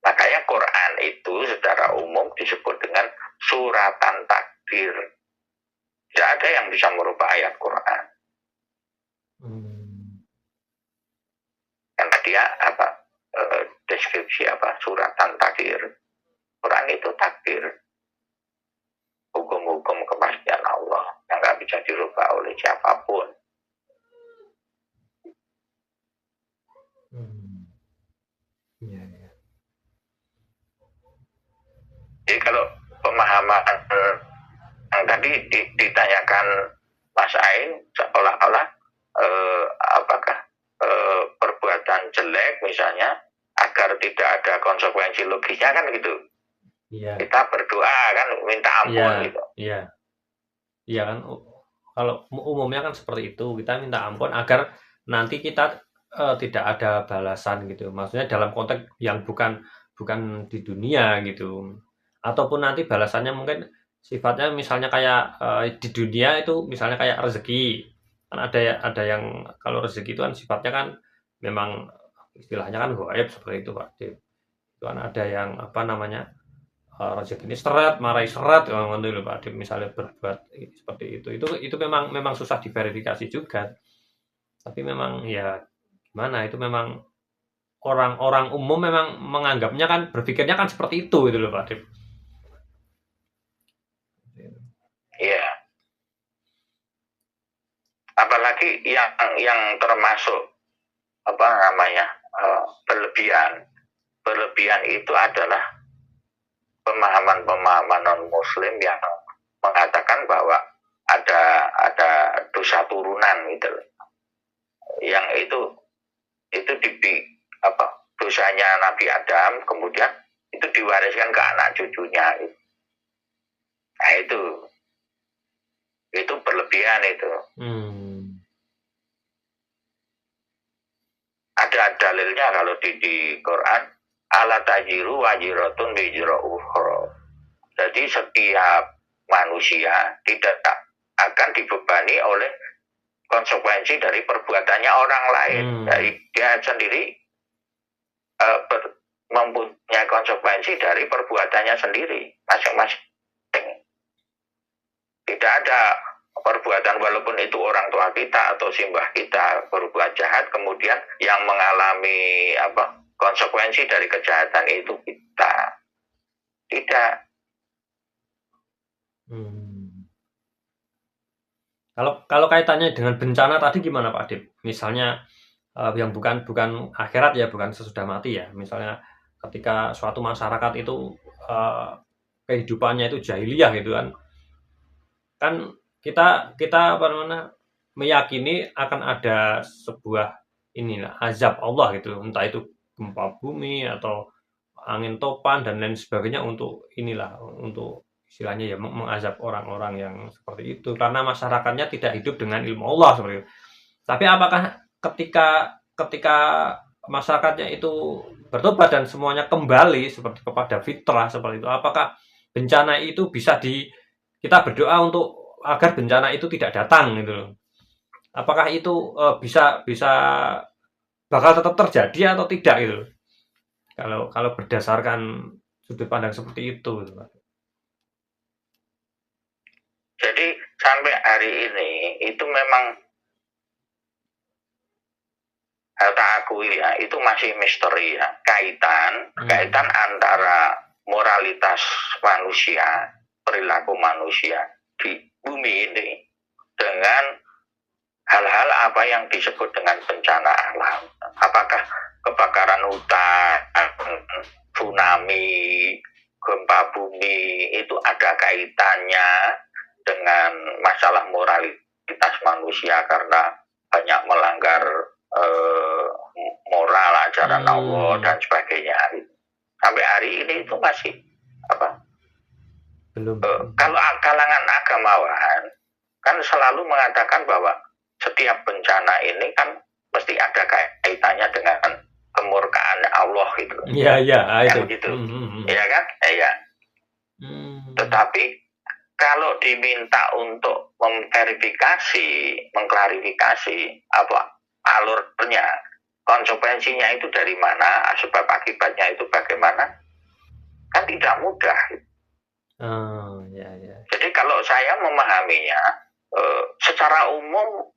Makanya Quran itu secara umum disebut dengan suratan takdir. Tidak ada yang bisa merubah ayat Quran. Karena dia apa deskripsi apa suratan takdir. Quran itu takdir. Hukum-hukum kepastian Allah yang nggak bisa dirubah oleh siapapun. Jadi kalau pemahaman yang tadi ditanyakan Mas Ain seolah-olah apakah perbuatan jelek misalnya agar tidak ada konsekuensi logisnya kan gitu. Iya. Kita berdoa kan minta ampun gitu. Iya. Iya kan kalau umumnya kan seperti itu, kita minta ampun agar nanti kita tidak ada balasan gitu. Maksudnya dalam konteks yang bukan di dunia gitu. Ataupun nanti balasannya mungkin sifatnya misalnya kayak di dunia itu misalnya kayak rezeki. Kan ada yang kalau rezeki itu kan sifatnya kan memang istilahnya kan gaib seperti itu Pak. Itu kan ada yang apa namanya rezeki ini seret, marahi seret, ngono lho Pak. Misalnya berbuat seperti itu memang susah diverifikasi juga. Tapi memang ya gimana itu memang orang-orang umum memang menganggapnya kan berpikirnya kan seperti itu gitu loh Pak Dip. Iya. Apalagi yang termasuk apa namanya berlebihan. Berlebihan itu adalah pemahaman-pemahaman non muslim yang mengatakan bahwa ada dosa turunan gitu. Yang itu apa dosanya Nabi Adam kemudian itu diwariskan ke anak cucunya. Nah itu berlebihan itu. Ada dalilnya kalau di Quran ala tajiru wajiratun bijra ukhra. Jadi setiap manusia tidak akan dibebani oleh konsekuensi dari perbuatannya orang lain. Dari dia sendiri mempunyai konsekuensi dari perbuatannya sendiri masing-masing. Tidak ada perbuatan walaupun itu orang tua kita atau simbah kita berbuat jahat kemudian yang mengalami apa konsekuensi dari kejahatan itu kita tidak. Kalau kaitannya dengan bencana tadi gimana Pak Adip? Misalnya yang bukan akhirat ya, bukan sesudah mati ya. Misalnya ketika suatu masyarakat itu kehidupannya itu jahiliyah gitu kan. Kan kita apa namanya meyakini akan ada sebuah inilah azab Allah gitu. Entah itu gempa bumi atau angin topan dan lain sebagainya untuk inilah untuk istilahnya ya mengazab orang-orang yang seperti itu karena masyarakatnya tidak hidup dengan ilmu Allah seperti itu. Tapi apakah ketika masyarakatnya itu bertobat dan semuanya kembali seperti kepada fitrah seperti itu, apakah bencana itu bisa kita berdoa untuk agar bencana itu tidak datang gitu loh. Apakah itu bisa bakal tetap terjadi atau tidak gitu? Kalau berdasarkan sudut pandang seperti itu. Jadi sampai hari ini itu memang tak akui ya, itu masih misteri ya, kaitan antara moralitas manusia, perilaku manusia di bumi ini dengan hal-hal apa yang disebut dengan bencana alam. Apakah kebakaran hutan, tsunami, gempa bumi itu ada kaitannya dengan masalah moralitas manusia karena banyak melanggar moral, ajaran Allah dan sebagainya. Sampai hari ini itu masih belum. Kalau kalangan agamawan kan selalu mengatakan bahwa setiap bencana ini kan mesti ada kaitannya dengan kemurkaan Allah gitu. Iya, itu. Gitu. Iya kan? Iya. Tetapi kalau diminta untuk memverifikasi, mengklarifikasi apa alurnya, konsekuensinya itu dari mana, sebab akibatnya itu bagaimana, kan tidak mudah. Ya. Jadi kalau saya memahaminya, secara umum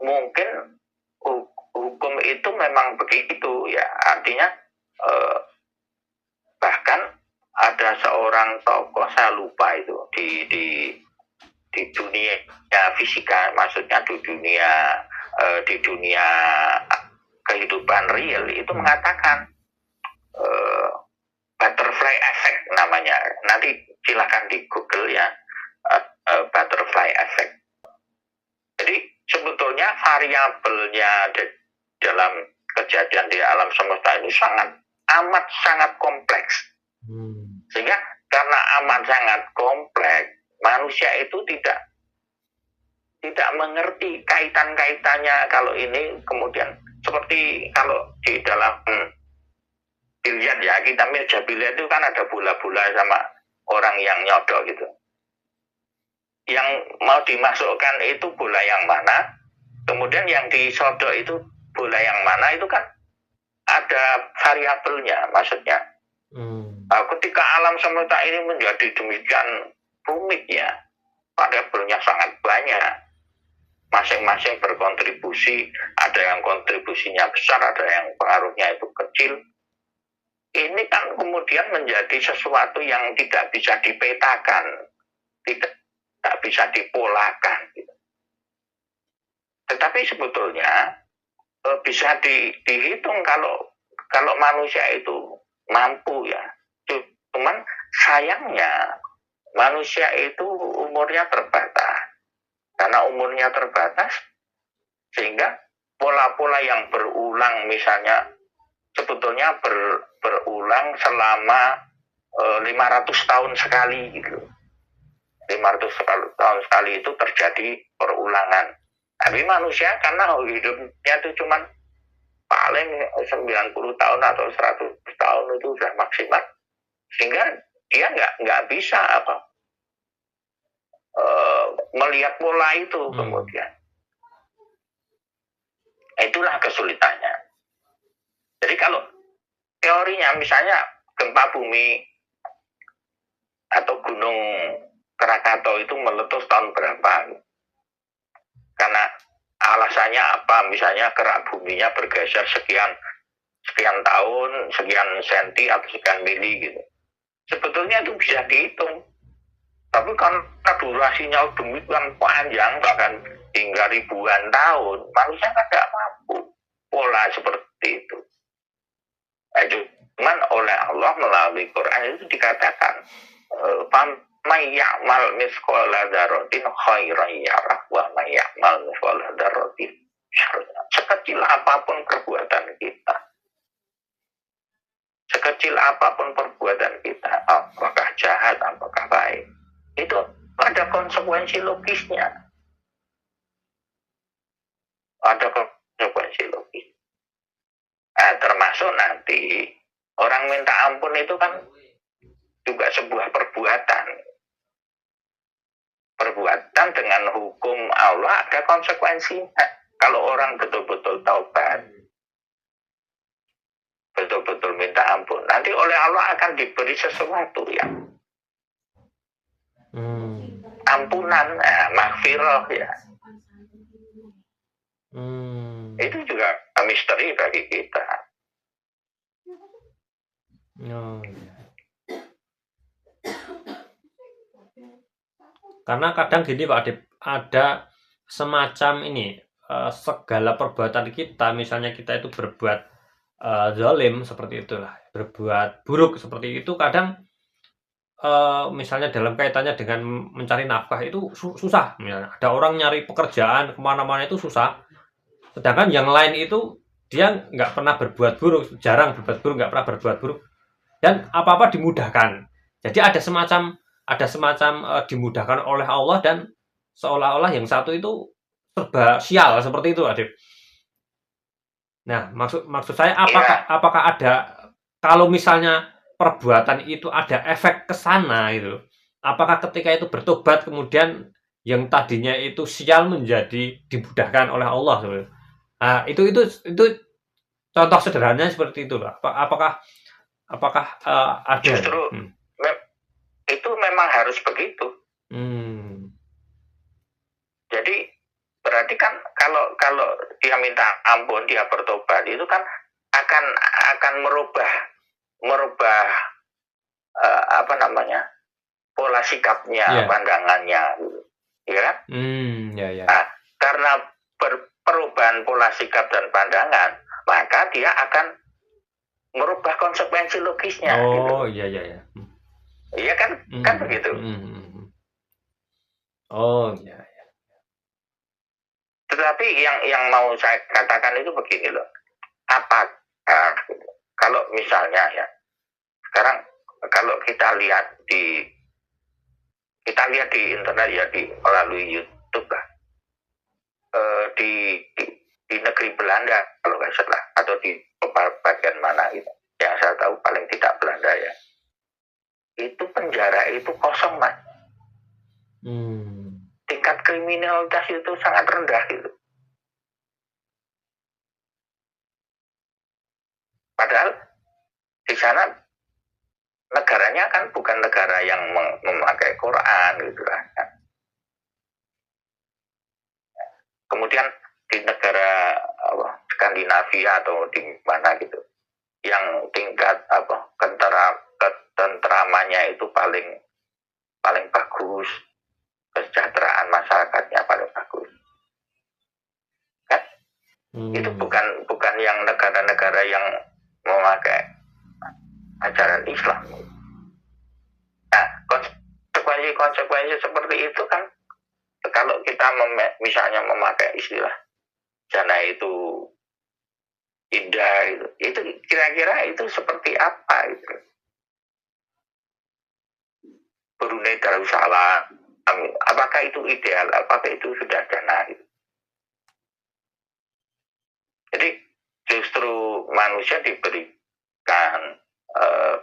mungkin hukum itu memang begitu ya, artinya bahkan ada seorang tokoh, saya lupa itu di dunia fisika, maksudnya di dunia kehidupan real itu mengatakan butterfly effect namanya. Nanti silahkan di Google ya, butterfly effect. Jadi sebetulnya variabelnya dalam kejadian di alam semesta ini sangat kompleks. Sehingga karena amat sangat kompleks, manusia itu tidak mengerti kaitan-kaitannya. Kalau ini kemudian seperti kalau di dalam biliar ya, kita meja biliar itu kan ada bola-bola sama orang yang nyodok gitu. Yang mau dimasukkan itu bola yang mana, kemudian yang disodok itu bola yang mana, itu kan ada variabelnya, maksudnya. Nah, ketika alam semesta ini menjadi demikian rumit ya, variabelnya sangat banyak, masing-masing berkontribusi, ada yang kontribusinya besar, ada yang pengaruhnya itu kecil. Ini kan kemudian menjadi sesuatu yang tidak bisa dipetakan, tidak bisa dipolakan. Tetapi sebetulnya bisa dihitung kalau manusia itu mampu ya. Cuman sayangnya manusia itu umurnya terbatas. Karena umurnya terbatas, sehingga pola-pola yang berulang misalnya sebetulnya berulang selama 500 tahun sekali gitu. 500 tahun sekali itu terjadi perulangan. Tapi manusia karena hidupnya itu cuma paling 90 tahun atau 100 tahun itu sudah maksimal, sehingga dia nggak bisa melihat pola itu kemudian. Itulah kesulitannya. Jadi kalau teorinya misalnya gempa bumi atau gunung Krakatau itu meletus tahun berapa? Karena alasannya apa? Misalnya kerak buminya bergeser sekian tahun, sekian senti atau sekian mili gitu. Sebetulnya itu bisa dihitung. Tapi karena durasinya demikian panjang, bahkan hingga ribuan tahun, manusia kan tidak mampu pola seperti itu. Cuman oleh Allah melalui Quran itu dikatakan, may ya'mal mithqala dzarratin khairan yarah wa may ya'mal mithqala dzarratin syarran. Sekecil apapun perbuatan kita, sekecil apapun perbuatan kita, apakah jahat, apakah baik, itu ada konsekuensi logisnya. Ada konsekuensi logis. Termasuk nanti orang minta ampun itu kan juga sebuah perbuatan dengan hukum Allah, ada konsekuensinya. Kalau orang betul-betul taubat, betul-betul minta ampun, nanti oleh Allah akan diberi sesuatu yang ampunan, maghfirah ya. Itu juga juga misteri bagi kita. Oh, iya. Karena kadang gini Pak Adip, ada semacam ini, segala perbuatan kita, misalnya kita itu berbuat zalim seperti itulah, berbuat buruk seperti itu, kadang misalnya dalam kaitannya dengan mencari nafkah itu susah. Misalnya ada orang nyari pekerjaan kemana-mana itu susah, sedangkan yang lain itu dia nggak pernah berbuat buruk, jarang berbuat buruk, nggak pernah berbuat buruk, dan apa-apa dimudahkan. Jadi ada semacam dimudahkan oleh Allah, dan seolah-olah yang satu itu serba sial seperti itu, Adip. Nah, maksud saya apakah ada, kalau misalnya perbuatan itu ada efek ke sana itu, apakah ketika itu bertobat kemudian yang tadinya itu sial menjadi dimudahkan oleh Allah sebenarnya? Nah, itu contoh sederhananya seperti itu loh. Apakah ada? Justru itu memang harus begitu. Jadi berarti kan kalau dia minta ampun, dia bertobat, itu kan akan merubah apa namanya, pola sikapnya, pandangannya, ya kan? Nah, karena perubahan pola sikap dan pandangan, maka dia akan merubah konsekuensi logisnya. Oh, gitu. Iya. Iya kan, kan begitu. Oh, iya. Tetapi yang mau saya katakan itu begini loh, kalau misalnya ya, sekarang kalau kita lihat di internet ya, melalui YouTube lah, di negeri Belanda kalau nggak salah, atau di bagian mana gitu, yang saya tahu paling tidak Belanda ya, itu penjara itu kosong, Mas. Tingkat kriminalitas itu sangat rendah gitu. Padahal di sana negaranya kan bukan negara yang memakai Quran gitu kan. Kemudian di negara Skandinavia atau di mana gitu, yang tingkat ketentramannya itu paling bagus, kesejahteraan masyarakatnya paling bagus. Kan? Itu bukan yang negara-negara yang memakai ajaran Islam. Nah, konsekuensi seperti itu kan, kalau kita misalnya memakai istilah jana itu indah, itu kira-kira itu seperti apa itu? Brunei Darussalam, apakah itu ideal? Apakah itu sudah jana? Gitu. Jadi justru manusia diberikan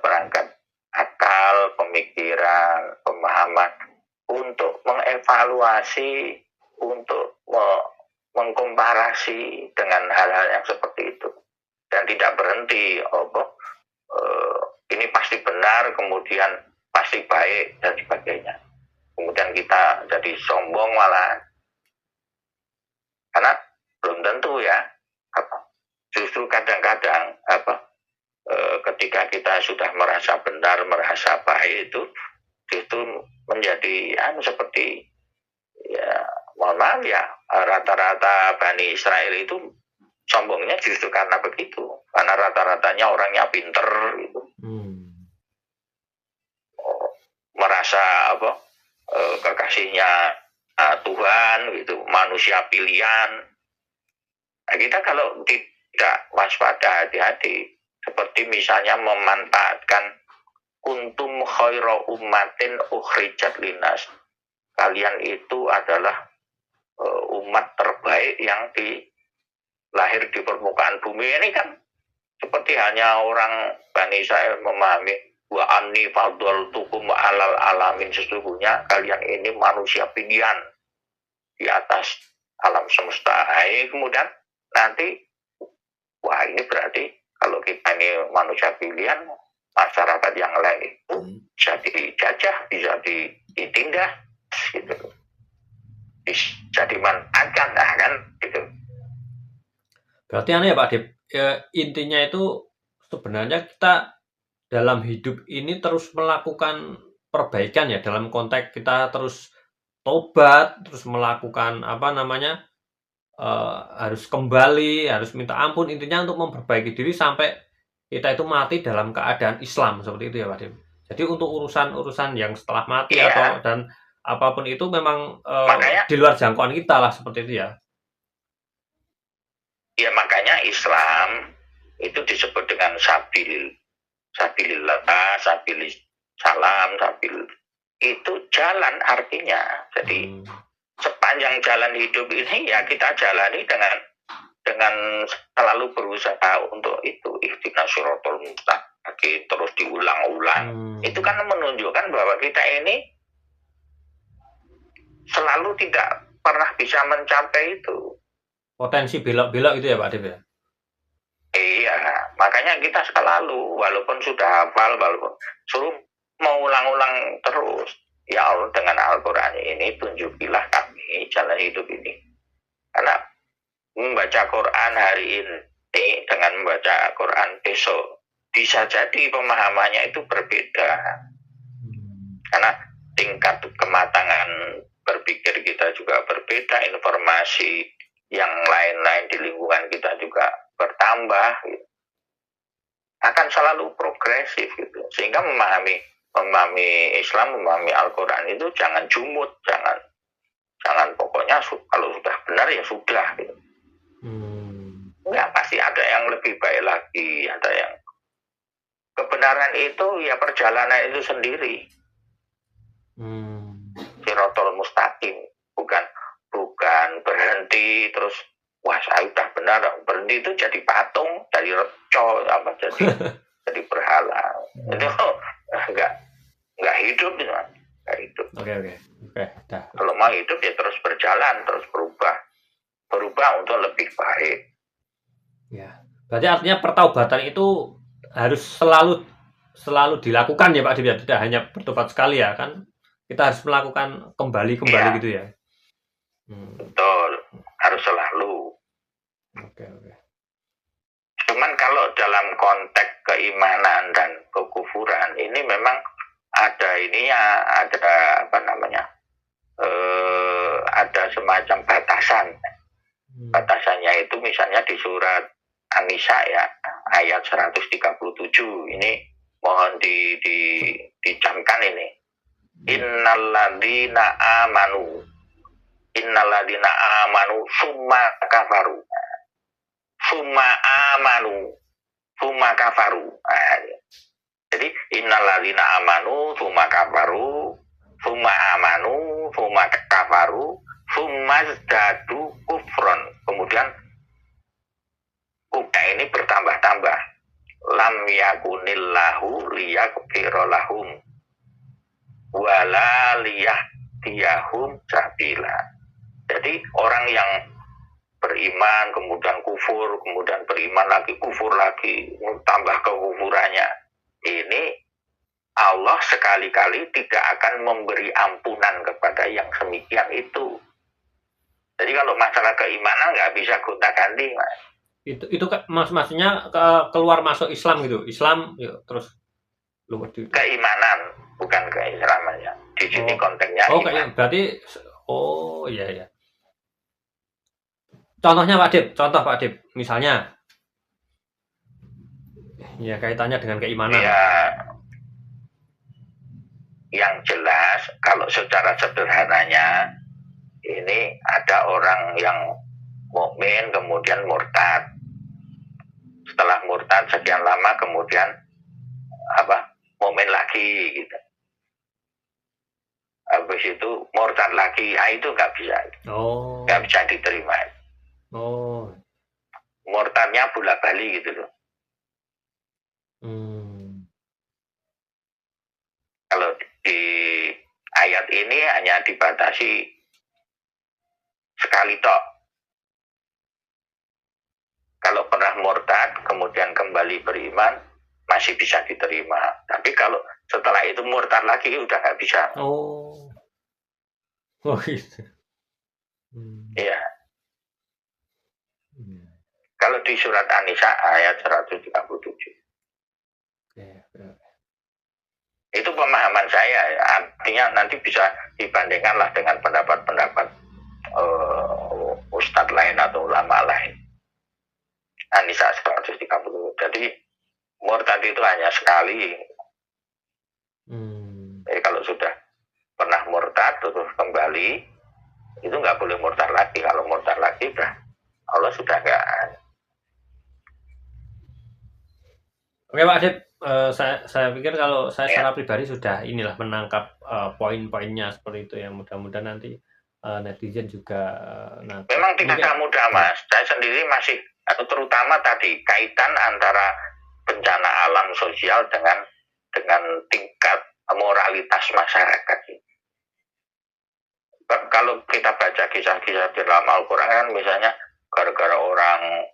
perangkat akal, pemikiran, pemahaman untuk mengevaluasi, untuk mengkomparasi dengan hal-hal yang seperti itu, dan tidak berhenti ini pasti benar, kemudian pasti baik dan sebagainya. Kemudian kita jadi sombong malah, karena belum tentu ya. Justru kadang-kadang ketika kita sudah merasa benar, merasa baik, itu justru menjadi seperti ya, mohon maaf ya, rata-rata Bani Israel itu sombongnya justru karena begitu, karena rata-ratanya orangnya pinter gitu. Merasa kekasihnya Tuhan gitu, manusia pilihan. Nah, kita kalau tidak waspada, hati-hati, seperti misalnya memanfaatkan kuntum khaira ummatin ukhrijat linnas, kalian itu adalah umat terbaik yang lahir di permukaan bumi ini kan, seperti hanya orang Bani Israel memahami wa anni fadhaltukum alal alamin, sesungguhnya kalian ini manusia pilihan di atas alam semesta. Kemudian nanti, wah ini berarti kalau kita ini manusia pilihan, masyarakat yang lain itu bisa dijajah, bisa ditindas gitu, bisa dimanfaatkan, kan gitu. Berarti aneh ya Pak Dip, intinya itu sebenarnya kita dalam hidup ini terus melakukan perbaikan ya, dalam konteks kita terus tobat, terus melakukan apa namanya, harus kembali, harus minta ampun, intinya untuk memperbaiki diri sampai kita itu mati dalam keadaan Islam, seperti itu ya Pak Dim. Jadi untuk urusan-urusan yang setelah mati atau Iya, dan apapun itu memang makanya di luar jangkauan kita lah, seperti itu ya. ya makanya Islam itu disebut dengan sabilillah, sabilis salam, sabil itu jalan artinya. Jadi sepanjang jalan hidup ini ya kita jalani dengan selalu berusaha untuk itu ihdinas siratal mustaqim terus diulang-ulang. Itu kan menunjukkan bahwa kita ini selalu tidak pernah bisa mencapai itu. Potensi belok-belok itu ya Pak Dip ya. Iya, makanya kita selalu walaupun sudah hafal, walaupun suruh mau ulang-ulang terus. Ya Allah, dengan Al-Quran ini tunjukilah kami jalan hidup ini. Karena membaca Quran hari ini dengan membaca Quran besok bisa jadi pemahamannya itu berbeda. Karena tingkat kematangan berpikir kita juga berbeda, informasi yang lain-lain di lingkungan kita juga bertambah gitu. Akan selalu progresif gitu. Sehingga memahami Islam, memahami Al-Quran itu jangan jumut, jangan pokoknya kalau sudah benar ya sudah gitu. Ya pasti ada yang lebih baik lagi, ada yang kebenaran itu ya perjalanan itu sendiri. Siratal mustaqim, bukan berhenti terus wah saya udah benar, berhenti itu jadi patung, jadi reco apa jadi berhala. Itu enggak hidup gitu, enggak hidup. Oke. Kalau mau hidup ya terus berjalan, terus berubah untuk lebih baik. Ya. Berarti artinya pertaubatan itu harus selalu dilakukan ya Pak Dip ya, tidak hanya bertobat sekali ya kan. Kita harus melakukan kembali ya. Gitu ya. Betul, harus selalu. Oke. Cuman kalau dalam konteks keimanan dan kekufuran ini memang ada apa namanya, ada semacam batasan. Batasannya itu misalnya di surat An-Nisa ya, ayat 137 ini mohon dicamkan ini. Innalladzina amanu summa kafaru summa kafaru. Jadi innalladzina amanu summa kafaru summa amanu summa kafaru summa zdadu kufron. Kemudian kuda ini bertambah-tambah. Lam yakunillahu liyaghfira lahum wala liyahdiyahum sabila. Jadi orang yang beriman kemudian kufur, kemudian beriman lagi kufur lagi, tambah kekufurannya, ini Allah sekali-kali tidak akan memberi ampunan kepada yang semikian itu. Jadi kalau masalah keimanan nggak bisa gonta-ganti, Mas. Itu maksudnya keluar masuk Islam gitu. Islam yuk, terus keimanan bukan keislamannya. Di sini konteksnya iman. Berarti iya. Contohnya Contoh Pak Dip, misalnya ya kaitannya dengan keimanan. Ya, yang jelas kalau secara sederhananya ini ada orang yang mukmin kemudian murtad. Setelah murtad sekian lama kemudian mukmin lagi gitu. Habis itu murtad lagi, itu nggak bisa, nggak bisa diterima. Murtadnya bolak-balik gitu loh. Kalau di ayat ini hanya dibatasi sekali tok. Kalau pernah murtad kemudian kembali beriman masih bisa diterima. Tapi kalau setelah itu murtad lagi udah nggak bisa. Gitu. Iya. Kalau di surat An-Nisa ayat 137. Itu pemahaman saya, artinya nanti bisa dibandingkanlah dengan pendapat-pendapat ustadz lain atau ulama lain. An-Nisa 130. Jadi murtad itu hanya sekali. Jadi kalau sudah pernah murtad terus kembali, itu nggak boleh murtad lagi. Kalau murtad lagi udah Allah sudah nggak. Oke Pak Adip, saya pikir kalau saya secara pribadi sudah inilah menangkap poin-poinnya seperti itu ya. Mudah-mudahan nanti netizen juga memang tidak mudah Mas. Saya sendiri masih, terutama tadi kaitan antara bencana alam sosial dengan tingkat moralitas masyarakat. Kalau kita baca kisah-kisah di dalam Al-Quran kan misalnya gara-gara orang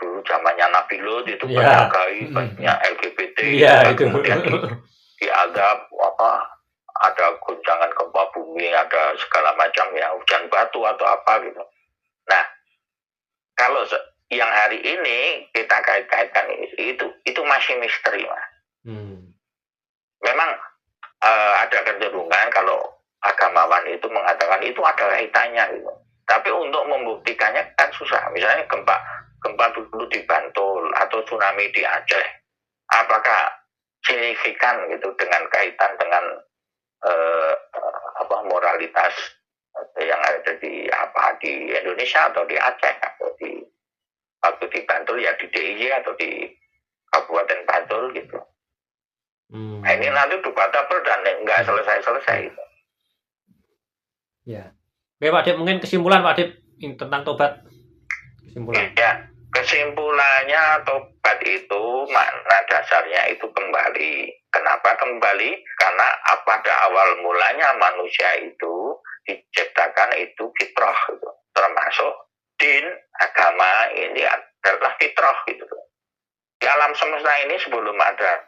dulu zamannya Nabi Lut itu banyak gai, banyak LGBT, kemudian diadab ada guncangan gempa bumi, ada segala macam ya, hujan batu atau apa gitu. Nah, kalau yang hari ini kita kait-kaitkan itu masih misteri Mas. Memang ada kecenderungan kalau agamawan itu mengatakan itu ada kaitannya gitu. Tapi untuk membuktikannya kan susah. Misalnya gempa dulu di Bantul atau tsunami di Aceh, apakah signifikan gitu dengan kaitan dengan moralitas yang ada di Indonesia atau di Aceh atau waktu di Bantul ya di DIY atau di Kabupaten Bantul gitu. Nah, ini nanti debatable dan nggak selesai-selesai itu. Ya. Oke Pak Adip, mungkin kesimpulan Pak Adip tentang tobat. Kesimpulan. Ya, kesimpulannya tobat itu makna dasarnya itu kembali. Kenapa kembali? Karena pada awal mulanya manusia itu diciptakan itu fitrah gitu. Termasuk din, agama ini adalah fitrah gitu. Di alam semesta ini sebelum ada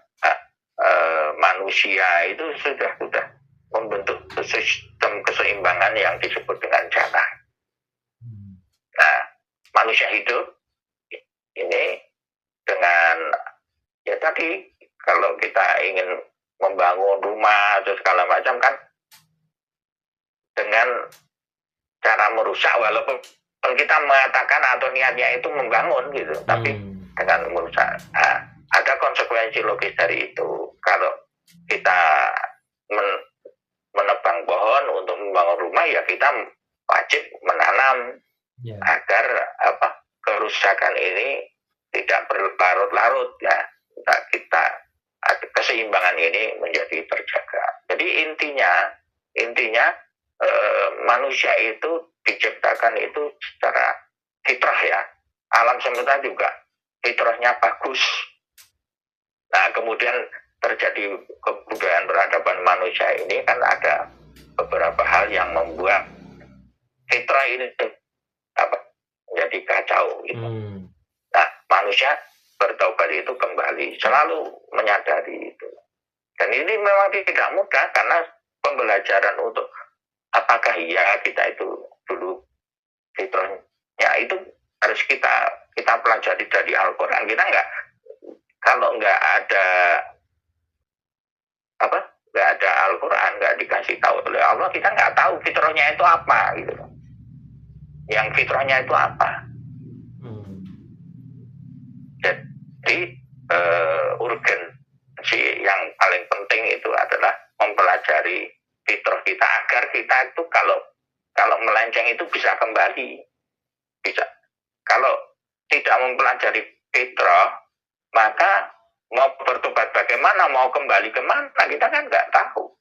manusia itu sudah membentuk sistem keseimbangan yang disebut dengan jannah. Nah, manusia hidup ini dengan ya tadi kalau kita ingin membangun rumah atau segala macam kan dengan cara merusak, walaupun kita mengatakan atau niatnya itu membangun gitu, tapi dengan merusak. Nah, ada konsekuensi logis dari itu. Kalau kita menebang pohon untuk membangun rumah, ya kita wajib menanam agar kerusakan ini tidak berlarut-larut ya. Kita keseimbangan ini menjadi terjaga. Jadi intinya manusia itu diciptakan itu secara fitrah ya. Alam semesta juga fitrahnya bagus. Nah, kemudian terjadi kebudayaan peradaban manusia ini kan ada beberapa hal yang membuat fitrah ini menjadi kacau gitu. Nah, manusia bertaubat itu kembali, selalu menyadari itu. Dan ini memang tidak mudah karena pembelajaran untuk apakah iya kita itu dulu fitrahnya itu harus kita pelajari dari Al-Quran. Kita kalau nggak ada Al-Quran, nggak dikasih tahu oleh Allah, kita nggak tahu fitrahnya itu apa gitu. Yang fitrahnya itu apa? Jadi urgensi yang paling penting itu adalah mempelajari fitrah kita agar kita itu kalau melenceng itu bisa kembali. Bisa. Kalau tidak mempelajari fitrah, maka mau bertobat bagaimana, mau kembali kemana, kita kan nggak tahu.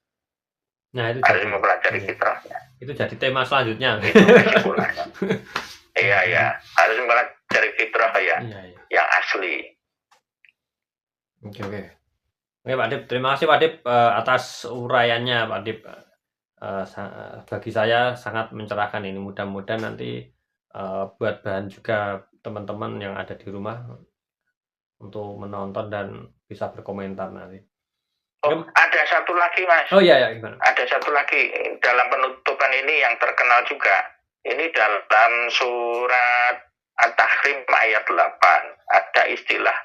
Nah, itu harus mempelajari fitrahnya. Itu jadi tema selanjutnya. Itu kesimpulannya. Iya, harus mempelajari fitrah ya, yang asli. Oke, Pak Adip, terima kasih Pak Adip atas uraiannya Pak Adip. Bagi saya sangat mencerahkan ini. Mudah-mudahan nanti buat bahan juga teman-teman yang ada di rumah untuk menonton dan bisa berkomentar nanti. Ada satu lagi Mas. Oh iya, gimana? Ada satu lagi dalam penutupan ini yang terkenal juga. Ini dalam surat At-Tahrim ayat 8 ada istilah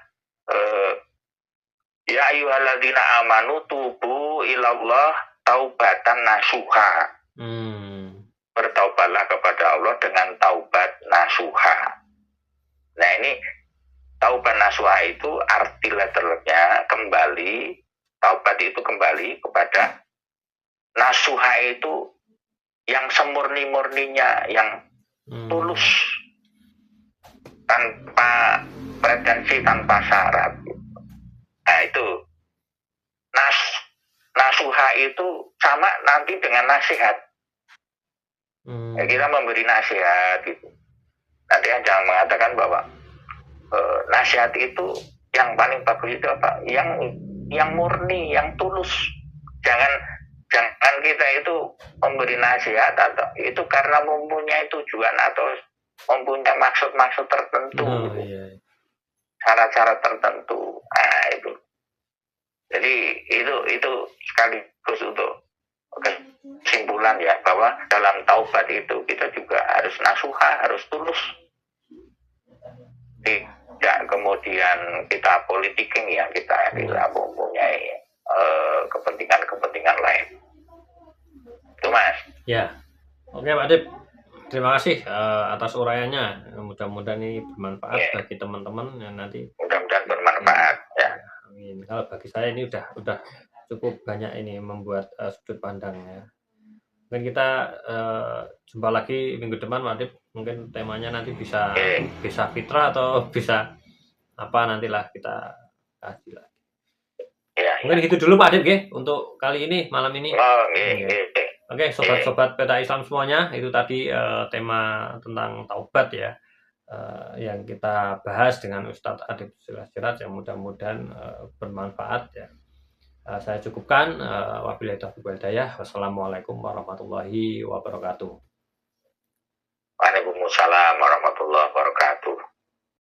ya ayyuhalladzina amanu tubu ilallah taubatan nasuha. Bertaubatlah kepada Allah dengan taubat nasuha. Nah ini taubat nasuha itu arti letternya kembali, taubat itu kembali kepada, nasuha itu yang semurni-murninya, yang tulus, tanpa pretensi, tanpa syarat. Nah itu nasuha itu sama nanti dengan nasihat. Ya, kita memberi nasihat gitu. Nanti jangan mengatakan bahwa nasihat itu yang paling bagus itu apa? Yang murni, yang tulus. Jangan kita itu memberi nasihat atau itu karena mempunyai tujuan atau mempunyai maksud-maksud tertentu, syarat-syarat tertentu. Nah itu. Jadi itu sekaligus untuk kesimpulan ya, bahwa dalam taubat itu kita juga harus nasuha, harus tulus. Tidak kemudian kita politiking ya, kita mempunyai kepentingan lain. Itu Mas. Ya, oke Pak Adib. Terima kasih atas uraiannya. Mudah-mudahan ini bermanfaat bagi teman-teman yang nanti. Mudah-mudahan bermanfaat ya. Amin. Kalau bagi saya ini udah cukup banyak ini membuat sudut pandangnya. Mungkin kita jumpa lagi minggu depan Pak Adib. Mungkin temanya nanti bisa fitrah atau bisa apa, nantilah kita kasih lagi. Mungkin gitu dulu Pak Adib ya untuk kali ini, malam ini. Oke, sobat-sobat Peta Islam semuanya, itu tadi tema tentang taubat ya, yang kita bahas dengan Ustadz Adib Sirat, yang mudah-mudahan bermanfaat ya. Saya cukupkan. Wabillahi taufiq wal hidayah. Wassalamualaikum warahmatullahi wabarakatuh. Waalaikumsalam warahmatullahi wabarakatuh.